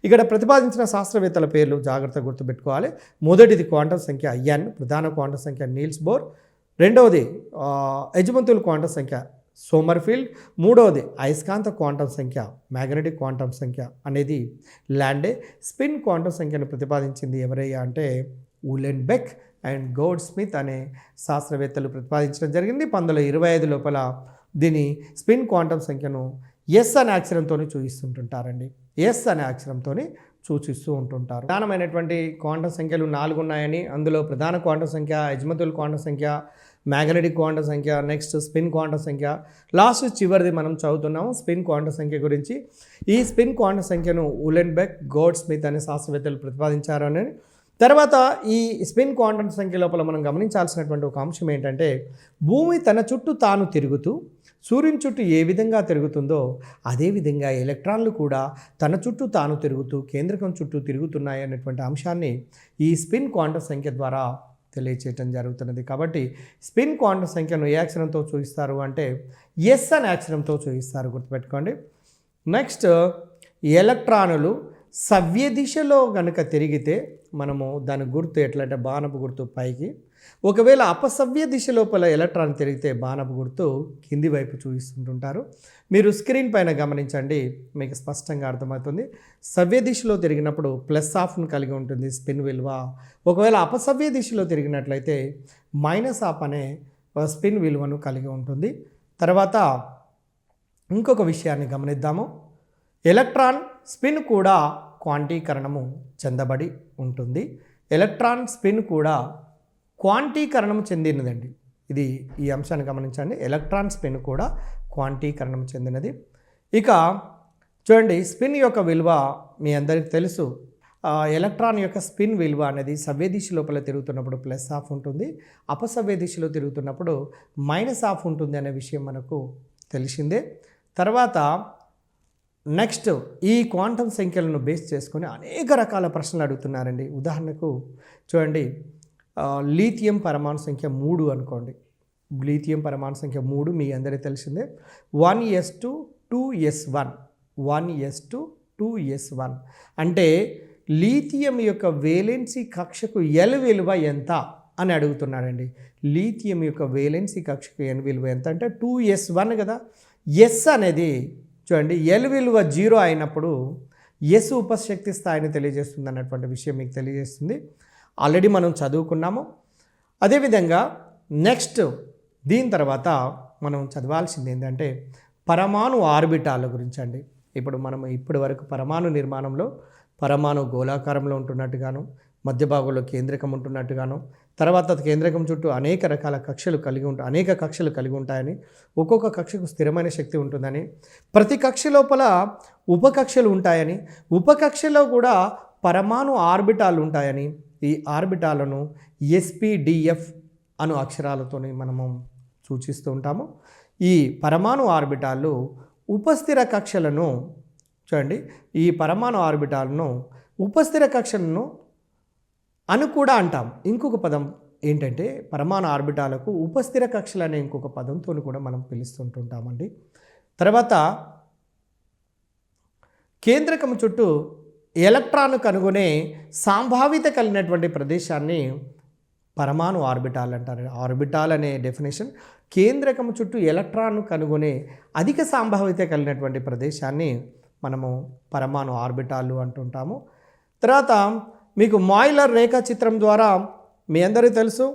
ఇక్కడ ప్రతిపాదించిన శాస్త్రవేత్తల పేర్లు జాగ్రత్తగా గుర్తుపెట్టుకోవాలి. మొదటిది క్వాంటం సంఖ్య ఎన్, ప్రధాన క్వాంటం సంఖ్య నీల్స్ బోర్. రెండవది ఎజిముతుల్ క్వాంటం సంఖ్య సోమర్ఫీల్డ్. మూడవది అయస్కాంత క్వాంటం సంఖ్య, మ్యాగ్నెటిక్ క్వాంటం సంఖ్య అనేది ల్యాండే. స్పిన్ క్వాంటం సంఖ్యను ప్రతిపాదించింది ఎవరయ్యా అంటే ఉలెన్బెక్ అండ్ గౌడ్ స్మిత్ అనే శాస్త్రవేత్తలు ప్రతిపాదించడం జరిగింది. 1925 లోపల దీని స్పిన్ క్వాంటం సంఖ్యను ఎస్ అనే అక్షరంతో చూపిస్తుంటుంటారండి. ఎస్ అనే అక్షరంతో సూచిస్తూ ఉంటుంటారు. ప్రధానమైనటువంటి క్వాంటం సంఖ్యలు 4 ఉన్నాయని, అందులో ప్రధాన క్వాంటం సంఖ్య, అజ్మతుల్ క్వాంటం సంఖ్య, మ్యాగ్నెటిక్ క్వాంటం సంఖ్య, నెక్స్ట్ స్పిన్ క్వాంటం సంఖ్య. లాస్ట్ చివరిది మనం చదువుతున్నాము స్పిన్ క్వాంటం సంఖ్య గురించి. ఈ స్పిన్ క్వాంటం సంఖ్యను ఉలెన్బెక్, గౌడ్ స్మిత్ అనే శాస్త్రవేత్తలు ప్రతిపాదించారని. తర్వాత ఈ స్పిన్ క్వాంటం సంఖ్య లోపల మనం గమనించాల్సినటువంటి ఒక అంశం ఏంటంటే, భూమి తన చుట్టూ తాను తిరుగుతూ సూర్యుని చుట్టూ ఏ విధంగా తిరుగుతుందో అదేవిధంగా ఎలక్ట్రాన్లు కూడా తన చుట్టూ తాను తిరుగుతూ కేంద్రకం చుట్టూ తిరుగుతున్నాయి అనేటువంటి అంశాన్ని ఈ స్పిన్ క్వాంటం సంఖ్య ద్వారా తెలియచేయటం జరుగుతున్నది. కాబట్టి స్పిన్ క్వాంటం సంఖ్యను ఏ అక్షరంతో చూపిస్తారు అంటే ఎస్ అనే అక్షరంతో చూపిస్తారు, గుర్తుపెట్టుకోండి. నెక్స్ట్, ఎలక్ట్రానులు సవ్య దిశలో కనుక తిరిగితే మనము దాని గుర్తు ఎట్లంటే బాణపు గుర్తు పైకి, ఒకవేళ అపసవ్య దిశ లోపల ఎలక్ట్రాన్ తిరిగితే బాణపు గుర్తు కింది వైపు చూపిస్తుంటుంటారు. మీరు స్క్రీన్ పైన గమనించండి, మీకు స్పష్టంగా అర్థమవుతుంది. సవ్య దిశలో తిరిగినప్పుడు ప్లస్ హాఫ్ను కలిగి ఉంటుంది స్పిన్ విలువ. ఒకవేళ అపసవ్య దిశలో తిరిగినట్లయితే మైనస్ హాఫ్ అనే స్పిన్ విలువను కలిగి ఉంటుంది. తర్వాత ఇంకొక విషయాన్ని గమనిద్దాము. ఎలక్ట్రాన్ స్పిన్ కూడా క్వాంటీకరణము చెందబడి ఉంటుంది. ఎలక్ట్రాన్ స్పిన్ కూడా క్వాంటీకరణం చెందినదండి. ఈ అంశాన్ని గమనించండి. ఎలక్ట్రాన్ స్పిన్ కూడా క్వాంటీకరణం చెందినది. ఇక చూడండి, స్పిన్ యొక్క విలువ మీ అందరికీ తెలుసు. ఎలక్ట్రాన్ యొక్క స్పిన్ విలువ అనేది సవ్య దిశ లోపల తిరుగుతున్నప్పుడు ప్లస్ హాఫ్ ఉంటుంది, అపసవ్య దిశలో తిరుగుతున్నప్పుడు మైనస్ హాఫ్ ఉంటుంది అనే విషయం మనకు తెలిసిందే. తర్వాత నెక్స్ట్, ఈ క్వాంటం సంఖ్యలను బేస్ చేసుకొని అనేక రకాల ప్రశ్నలు అడుగుతున్నారండి. ఉదాహరణకు చూడండి, లీథియం పరమాణు సంఖ్య 3 అనుకోండి. లీథియం పరమాణు సంఖ్య 3 మీ అందరికీ తెలిసిందే. 1s2 2s1 1s2 2s1 అంటే లీథియం యొక్క వేలెన్సీ కక్షకు ఎల్ విలువ ఎంత అని అడుగుతున్నాడండి. లీథియం యొక్క వేలెన్సీ కక్షకు ఎల్ విలువ ఎంత అంటే 2s1 కదా. ఎస్ అనేది చూడండి, ఎల్ విలువ 0 అయినప్పుడు ఎస్ ఉపశక్తి స్థాయిని తెలియజేస్తుంది అన్నటువంటి విషయం మీకు తెలియజేస్తుంది. ఆల్రెడీ మనం చదువుకున్నాము. అదేవిధంగా నెక్స్ట్ దీని తర్వాత మనం చదవాల్సింది ఏంటంటే పరమాణు ఆర్బిటాల గురించి అండి. ఇప్పటి వరకు పరమాణు నిర్మాణంలో పరమాణు గోళాకారంలో ఉంటున్నట్టుగాను, మధ్య భాగంలో కేంద్రకం ఉంటున్నట్టుగాను, తర్వాత కేంద్రకం చుట్టూ అనేక కక్షలు కలిగి ఉంటాయని, ఒక్కొక్క కక్షకు స్థిరమైన శక్తి ఉంటుందని, ప్రతి కక్ష లోపల ఉపకక్షలు ఉంటాయని, ఉపకక్షలో కూడా పరమాణు ఆర్బిటాలు ఉంటాయని, ఈ ఆర్బిటాలను ఎస్పీడిఎఫ్ అను అక్షరాలతో మనము సూచిస్తూ ఉంటాము. ఈ పరమాణు ఆర్బిటాలు ఉపస్థిర కక్షలను చూడండి, ఈ పరమాణు ఆర్బిటాలను ఉపస్థిర కక్షలను అని కూడా అంటాం. ఇంకొక పదం ఏంటంటే పరమాణు ఆర్బిటాలకు ఉపస్థిర కక్షలు అనే ఇంకొక పదంతో కూడా మనం పిలుస్తుంటుంటామండి. తర్వాత కేంద్రకం చుట్టూ ఎలక్ట్రాన్ కనుగొనే సంభావ్యత కలిగినటువంటి ప్రదేశాన్ని పరమాణు ఆర్బిటాల్ అంటారు. ఆర్బిటాల్ అనే డెఫినేషన్ కేంద్రకం చుట్టూ ఎలక్ట్రాన్ కనుగొనే అధిక సంభావ్యత కలిగినటువంటి ప్రదేశాన్ని మనము పరమాణు ఆర్బిటాలు అంటుంటాము. తర్వాత మీకు మాయిలర్ రేఖాచిత్రం ద్వారా మీ అందరికీ తెలుసు,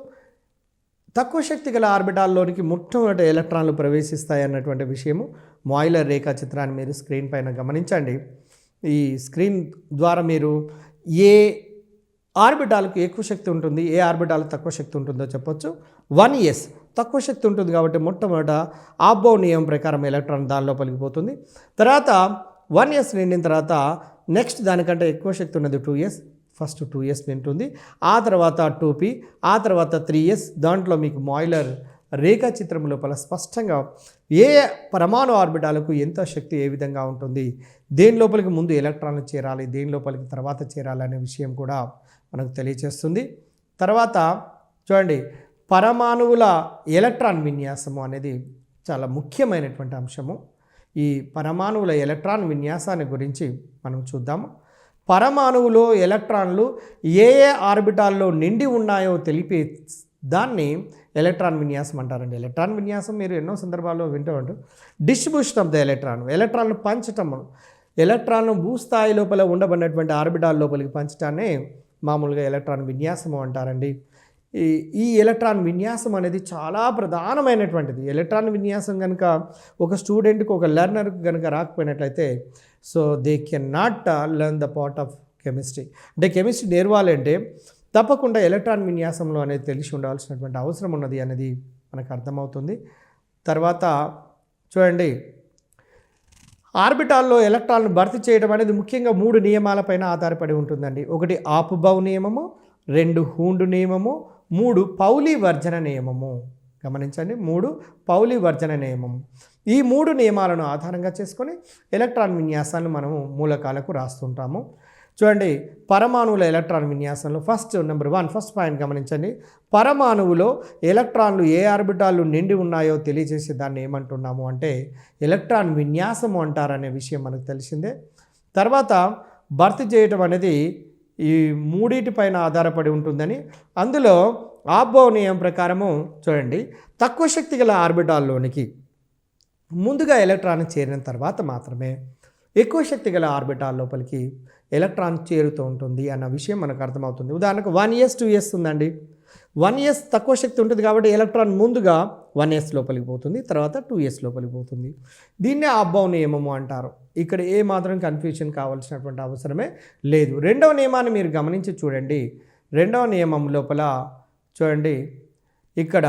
తక్కువ శక్తి గల ఆర్బిటాల్లోనికి మొట్టమొదటి ఎలక్ట్రాన్లు ప్రవేశిస్తాయి అన్నటువంటి విషయము. మాయిలర్ రేఖాచిత్రాన్ని మీరు స్క్రీన్ పైన గమనించండి. ఈ స్క్రీన్ ద్వారా మీరు ఏ ఆర్బిటాల్కు ఎక్కువ శక్తి ఉంటుంది, ఏ ఆర్బిటాల్ తక్కువ శక్తి ఉంటుందో చెప్పొచ్చు. 1s తక్కువ శక్తి ఉంటుంది కాబట్టి మొట్టమొదట ఆబ్బో నియమం ప్రకారం ఎలక్ట్రాన్ దాని లోపలికి పోతుంది. తర్వాత 1s నిండిన తర్వాత నెక్స్ట్ దానికంటే ఎక్కువ శక్తి ఉన్నది 2s, ఫస్ట్ 2s నింటుంది, ఆ తర్వాత 2p, ఆ తర్వాత 3s. దాంట్లో మీకు మాయిలర్ రేఖాచిత్రం లోపల స్పష్టంగా ఏ పరమాణు ఆర్బిటాలకు ఎంత శక్తి ఏ విధంగా ఉంటుంది, దేని లోపలికి ముందు ఎలక్ట్రాన్లు చేరాలి, దేని లోపలికి తర్వాత చేరాలి అనే విషయం కూడా మనకు తెలియచేస్తుంది. తర్వాత చూడండి, పరమాణువుల ఎలక్ట్రాన్ విన్యాసము అనేది చాలా ముఖ్యమైనటువంటి అంశము. ఈ పరమాణువుల ఎలక్ట్రాన్ విన్యాసాన్ని గురించి మనం చూద్దాము. పరమాణువులో ఎలక్ట్రాన్లు ఏ ఆర్బిటాల్లో నిండి ఉన్నాయో తెలిపే దాన్ని ఎలక్ట్రాన్ విన్యాసం అంటారండి. ఎలక్ట్రాన్ విన్యాసం మీరు ఎన్నో సందర్భాల్లో వింటూ ఉంటారు. డిస్ట్రిబ్యూషన్ ఆఫ్ ద ఎలక్ట్రాన్లు పంచటం, ఎలక్ట్రాన్లు భూస్థాయి లోపల ఉండబడినటువంటి ఆర్బిటాల్ లోపలికి పంచడాన్ని మామూలుగా ఎలక్ట్రాన్ విన్యాసము అంటారండి. ఈ ఎలక్ట్రాన్ విన్యాసం అనేది చాలా ప్రధానమైనటువంటిది. ఎలక్ట్రాన్ విన్యాసం కనుక ఒక స్టూడెంట్కి, ఒక లెర్నర్కి కనుక రాకపోయినట్లయితే so they can not learn the part of chemistry. అంటే కెమిస్ట్రీ నేర్వాలంటే తప్పకుండా ఎలక్ట్రాన్ విన్యాసంలో అనేది తెలిసి ఉండాల్సినటువంటి అవసరం ఉన్నది అనేది మనకు అర్థమవుతుంది. తర్వాత చూడండి, ఆర్బిటాల్లో ఎలక్ట్రాన్లు భర్తీ చేయడం అనేది ముఖ్యంగా 3 నియమాలపైన ఆధారపడి ఉంటుందండి. 1 ఆపుబౌ నియమము, 2 హూండ్ నియమము, 3 పౌలి వర్జన నియమము. గమనించండి, 3 పౌలి వర్జన నియమము. ఈ 3 నియమాలను ఆధారంగా చేసుకొని ఎలక్ట్రాన్ విన్యాసాలను మనము మూలకాలకు రాస్తుంటాము. చూడండి, పరమాణువుల ఎలక్ట్రాన్ విన్యాసంలో నెంబర్ 1 ఫస్ట్ పాయింట్ గమనించండి. పరమాణువులో ఎలక్ట్రాన్లు ఏ ఆర్బిటాలు నిండి ఉన్నాయో తెలియజేసే దాన్ని ఏమంటున్నాము అంటే ఎలక్ట్రాన్ విన్యాసము అంటారనే విషయం మనకు తెలిసిందే. తర్వాత భర్తీ చేయటం అనేది ఈ 3 పైన ఆధారపడి ఉంటుందని, అందులో ఆబ్బో నియమం ప్రకారము చూడండి, తక్కువ శక్తి గల ఆర్బిటాల్లోనికి ముందుగా ఎలక్ట్రాన్ చేరిన తర్వాత మాత్రమే ఎక్కువ శక్తి గల ఆర్బిటాల్ లోపలికి ఎలక్ట్రాన్ చేరుతూ ఉంటుంది అన్న విషయం మనకు అర్థమవుతుంది. ఉదాహరణకు 1s 2s ఉందండి. 1s తక్కువ శక్తి ఉంటుంది కాబట్టి ఎలక్ట్రాన్ ముందుగా 1s లోపలికి పోతుంది, తర్వాత 2s లోపలికి పోతుంది. దీన్నే ఆబ్బో నియమము అంటారు. ఇక్కడ ఏ మాత్రం కన్ఫ్యూజన్ కావాల్సినటువంటి అవసరమే లేదు. 2వ నియమాన్ని మీరు గమనించి చూడండి. 2వ నియమం లోపల చూడండి, ఇక్కడ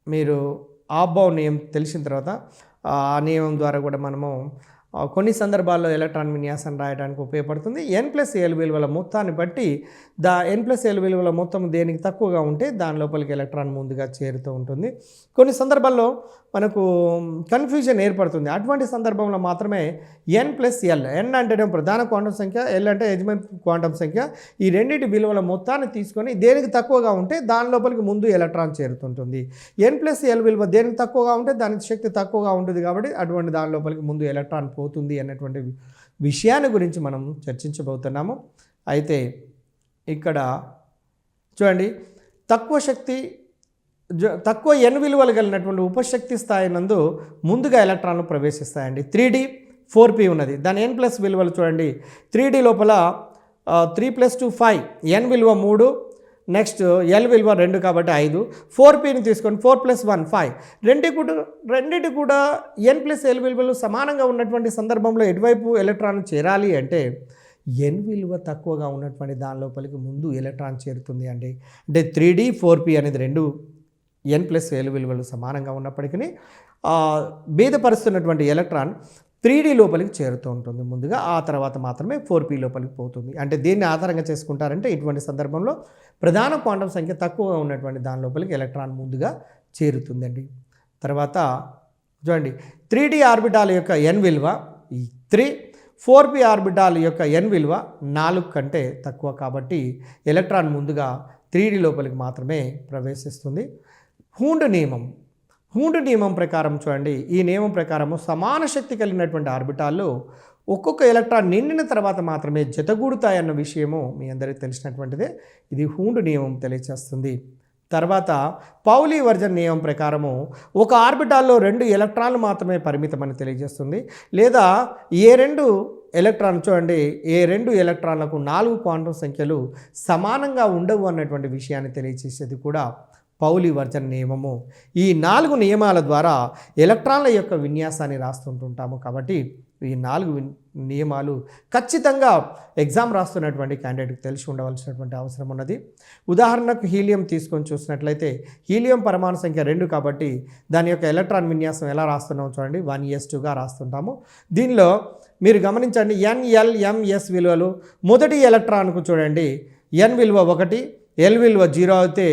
మీరు ఆబ్బో నియమం తెలిసిన తర్వాత ఆ నియమం ద్వారా కూడా మనము కొన్ని సందర్భాల్లో ఎలక్ట్రాన్ విన్యాసం రాయడానికి ఉపయోగపడుతుంది. n+l విలువల మొత్తాన్ని బట్టి n+l విలువల మొత్తం దేనికి తక్కువగా ఉంటే దాని లోపలికి ఎలక్ట్రాన్ ముందుగా చేరుతూ ఉంటుంది. కొన్ని సందర్భాల్లో మనకు కన్ఫ్యూజన్ ఏర్పడుతుంది. అటువంటి సందర్భంలో మాత్రమే n+l, n అంటే ప్రధాన క్వాంటం సంఖ్య, l అంటే యజమాని క్వాంటం సంఖ్య, ఈ రెండింటి విలువల మొత్తాన్ని తీసుకొని దేనికి తక్కువగా ఉంటే దాని లోపలికి ముందు ఎలక్ట్రాన్ చేరుతుంటుంది. n+l విలువ దేనికి తక్కువగా ఉంటే దానికి శక్తి తక్కువగా ఉంటుంది కాబట్టి అటువంటి దాని లోపలికి ముందు ఎలక్ట్రాన్ పోతుంది అన్నటువంటి విషయాన్ని గురించి మనం చర్చించబోతున్నాము. అయితే ఇక్కడ చూడండి, తక్కువ n విలువలు కలిగినటువంటి ఉపశక్తి స్థాయి నందు ముందుగా ఎలక్ట్రాన్లు ప్రవేశిస్తాయండి. 3D 4p ఉన్నది, దాని n+ విలువలు చూడండి. 3D లోపల 3 + 2 5, n విలువ 3, నెక్స్ట్ l విలువ 2 కాబట్టి 5, 4pని తీసుకోండి, 4 + 1 5. రెండింటి కూడా n+l విలువలు సమానంగా ఉన్నటువంటి సందర్భంలో ఎటువైపు ఎలక్ట్రాన్ చేరాలి అంటే n విలువ తక్కువగా ఉన్నటువంటి దాని లోపలికి ముందు ఎలక్ట్రాన్ చేరుతుంది అండి. అంటే 3D 4p అనేది 2 n+l విలువలు సమానంగా ఉన్నప్పటికీ భేదపరుస్తున్నటువంటి ఎలక్ట్రాన్ 3D లోపలికి చేరుతూ ఉంటుంది ముందుగా, ఆ తర్వాత మాత్రమే 4p లోపలికి పోతుంది. అంటే దీన్ని ఆధారంగా చేసుకుంటారంటే ఇటువంటి సందర్భంలో ప్రధాన క్వాంటం సంఖ్య తక్కువగా ఉన్నటువంటి దాని లోపలికి ఎలక్ట్రాన్ ముందుగా చేరుతుందండి. తర్వాత చూడండి, 3D ఆర్బిటాల్ యొక్క n విలువ 3, 4p ఆర్బిటాల్ యొక్క n విలువ 4 కంటే తక్కువ కాబట్టి ఎలక్ట్రాన్ ముందుగా 3D లోపలికి మాత్రమే ప్రవేశిస్తుంది. హూండ్ నియమం ప్రకారం చూడండి, ఈ నియమం ప్రకారము సమాన శక్తి కలిగినటువంటి ఆర్బిటాల్లో ఒక్కొక్క ఎలక్ట్రాన్ నిండిన తర్వాత మాత్రమే జతగూడుతాయన్న విషయము మీ అందరికీ తెలిసినటువంటిదే. ఇది హూండ్ నియమం తెలియచేస్తుంది. తర్వాత పౌలి వర్జన్ నియమం ప్రకారము ఒక ఆర్బిటాల్లో 2 ఎలక్ట్రాన్లు మాత్రమే పరిమితమని తెలియజేస్తుంది. లేదా ఏ 2 ఎలక్ట్రాన్ చూడండి, ఏ 2 ఎలక్ట్రాన్లకు 4 క్వాంటం సంఖ్యలు సమానంగా ఉండవు అన్నటువంటి విషయాన్ని తెలియజేసేది కూడా పౌలి వర్జన్ నియమము. ఈ 4 నియమాల ద్వారా ఎలక్ట్రాన్ల యొక్క విన్యాసాన్ని రాస్తుంటుంటాము. కాబట్టి ఈ 4 నియమాలు ఖచ్చితంగా ఎగ్జామ్ రాస్తున్నటువంటి క్యాండిడేట్కి తెలిసి ఉండవలసినటువంటి అవసరం ఉన్నది. ఉదాహరణకు హీలియం తీసుకొని చూసినట్లయితే హీలియం పరమాణు సంఖ్య 2 కాబట్టి దాని యొక్క ఎలక్ట్రాన్ విన్యాసం ఎలా రాస్తున్నామో చూడండి, 1s2గా రాస్తుంటాము. దీనిలో మీరు గమనించండి, n, l, m, s విలువలు మొదటి ఎలక్ట్రాన్కు చూడండి n విలువ 1, l విలువ 0 అయితే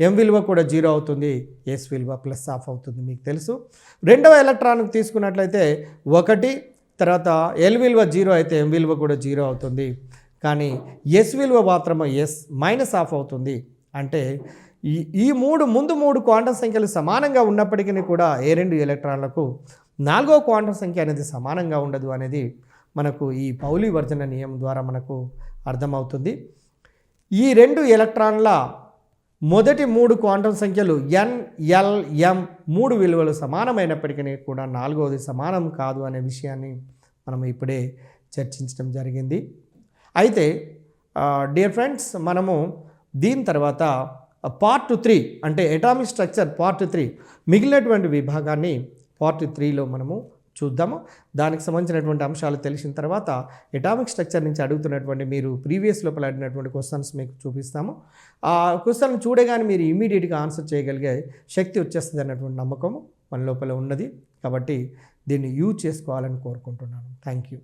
m విలువ కూడా 0 అవుతుంది, s విలువ +1 అవుతుంది, మీకు తెలుసు. రెండవ ఎలక్ట్రాన్కు తీసుకున్నట్లయితే 1, తర్వాత l విలువ 0 అయితే m విలువ కూడా 0 అవుతుంది, కానీ s విలువ మాత్రమే s -1 అవుతుంది. అంటే ఈ ముందు 3 క్వాంటం సంఖ్యలు సమానంగా ఉన్నప్పటికీ కూడా ఏ 2 ఎలక్ట్రాన్లకు 4వ క్వాంటం సంఖ్య అనేది సమానంగా ఉండదు అనేది మనకు ఈ పౌలి వర్జన నియమం ద్వారా మనకు అర్థమవుతుంది. ఈ 2 ఎలక్ట్రాన్ల మొదటి 3 క్వాంటం సంఖ్యలు n, l, m 3 విలువలు సమానమైనప్పటికీ కూడా 4వది సమానం కాదు అనే విషయాన్ని మనం ఇప్పుడే చర్చించడం జరిగింది. అయితే డియర్ ఫ్రెండ్స్, మనము దీని తర్వాత పార్ట్ 3 అంటే అటామిక్ స్ట్రక్చర్ పార్ట్ 3 మిగిలినటువంటి విభాగాన్ని పార్ట్ 3లో మనము చూద్దాము. దానికి సంబంధించినటువంటి అంశాలు తెలిసిన తర్వాత అటామిక్ స్ట్రక్చర్ నుంచి అడుగుతున్నటువంటి మీరు ప్రీవియస్ లోపల అడిగినటువంటి క్వశ్చన్స్ మీకు చూపిస్తాము. ఆ క్వశ్చన్ చూడగానే మీరు ఇమీడియట్గా ఆన్సర్ చేయగలిగే శక్తి వచ్చేస్తుంది అన్నటువంటి నమ్మకం మన లోపల ఉన్నది. కాబట్టి దీన్ని యూజ్ చేసుకోవాలని కోరుకుంటున్నాను. Thank you.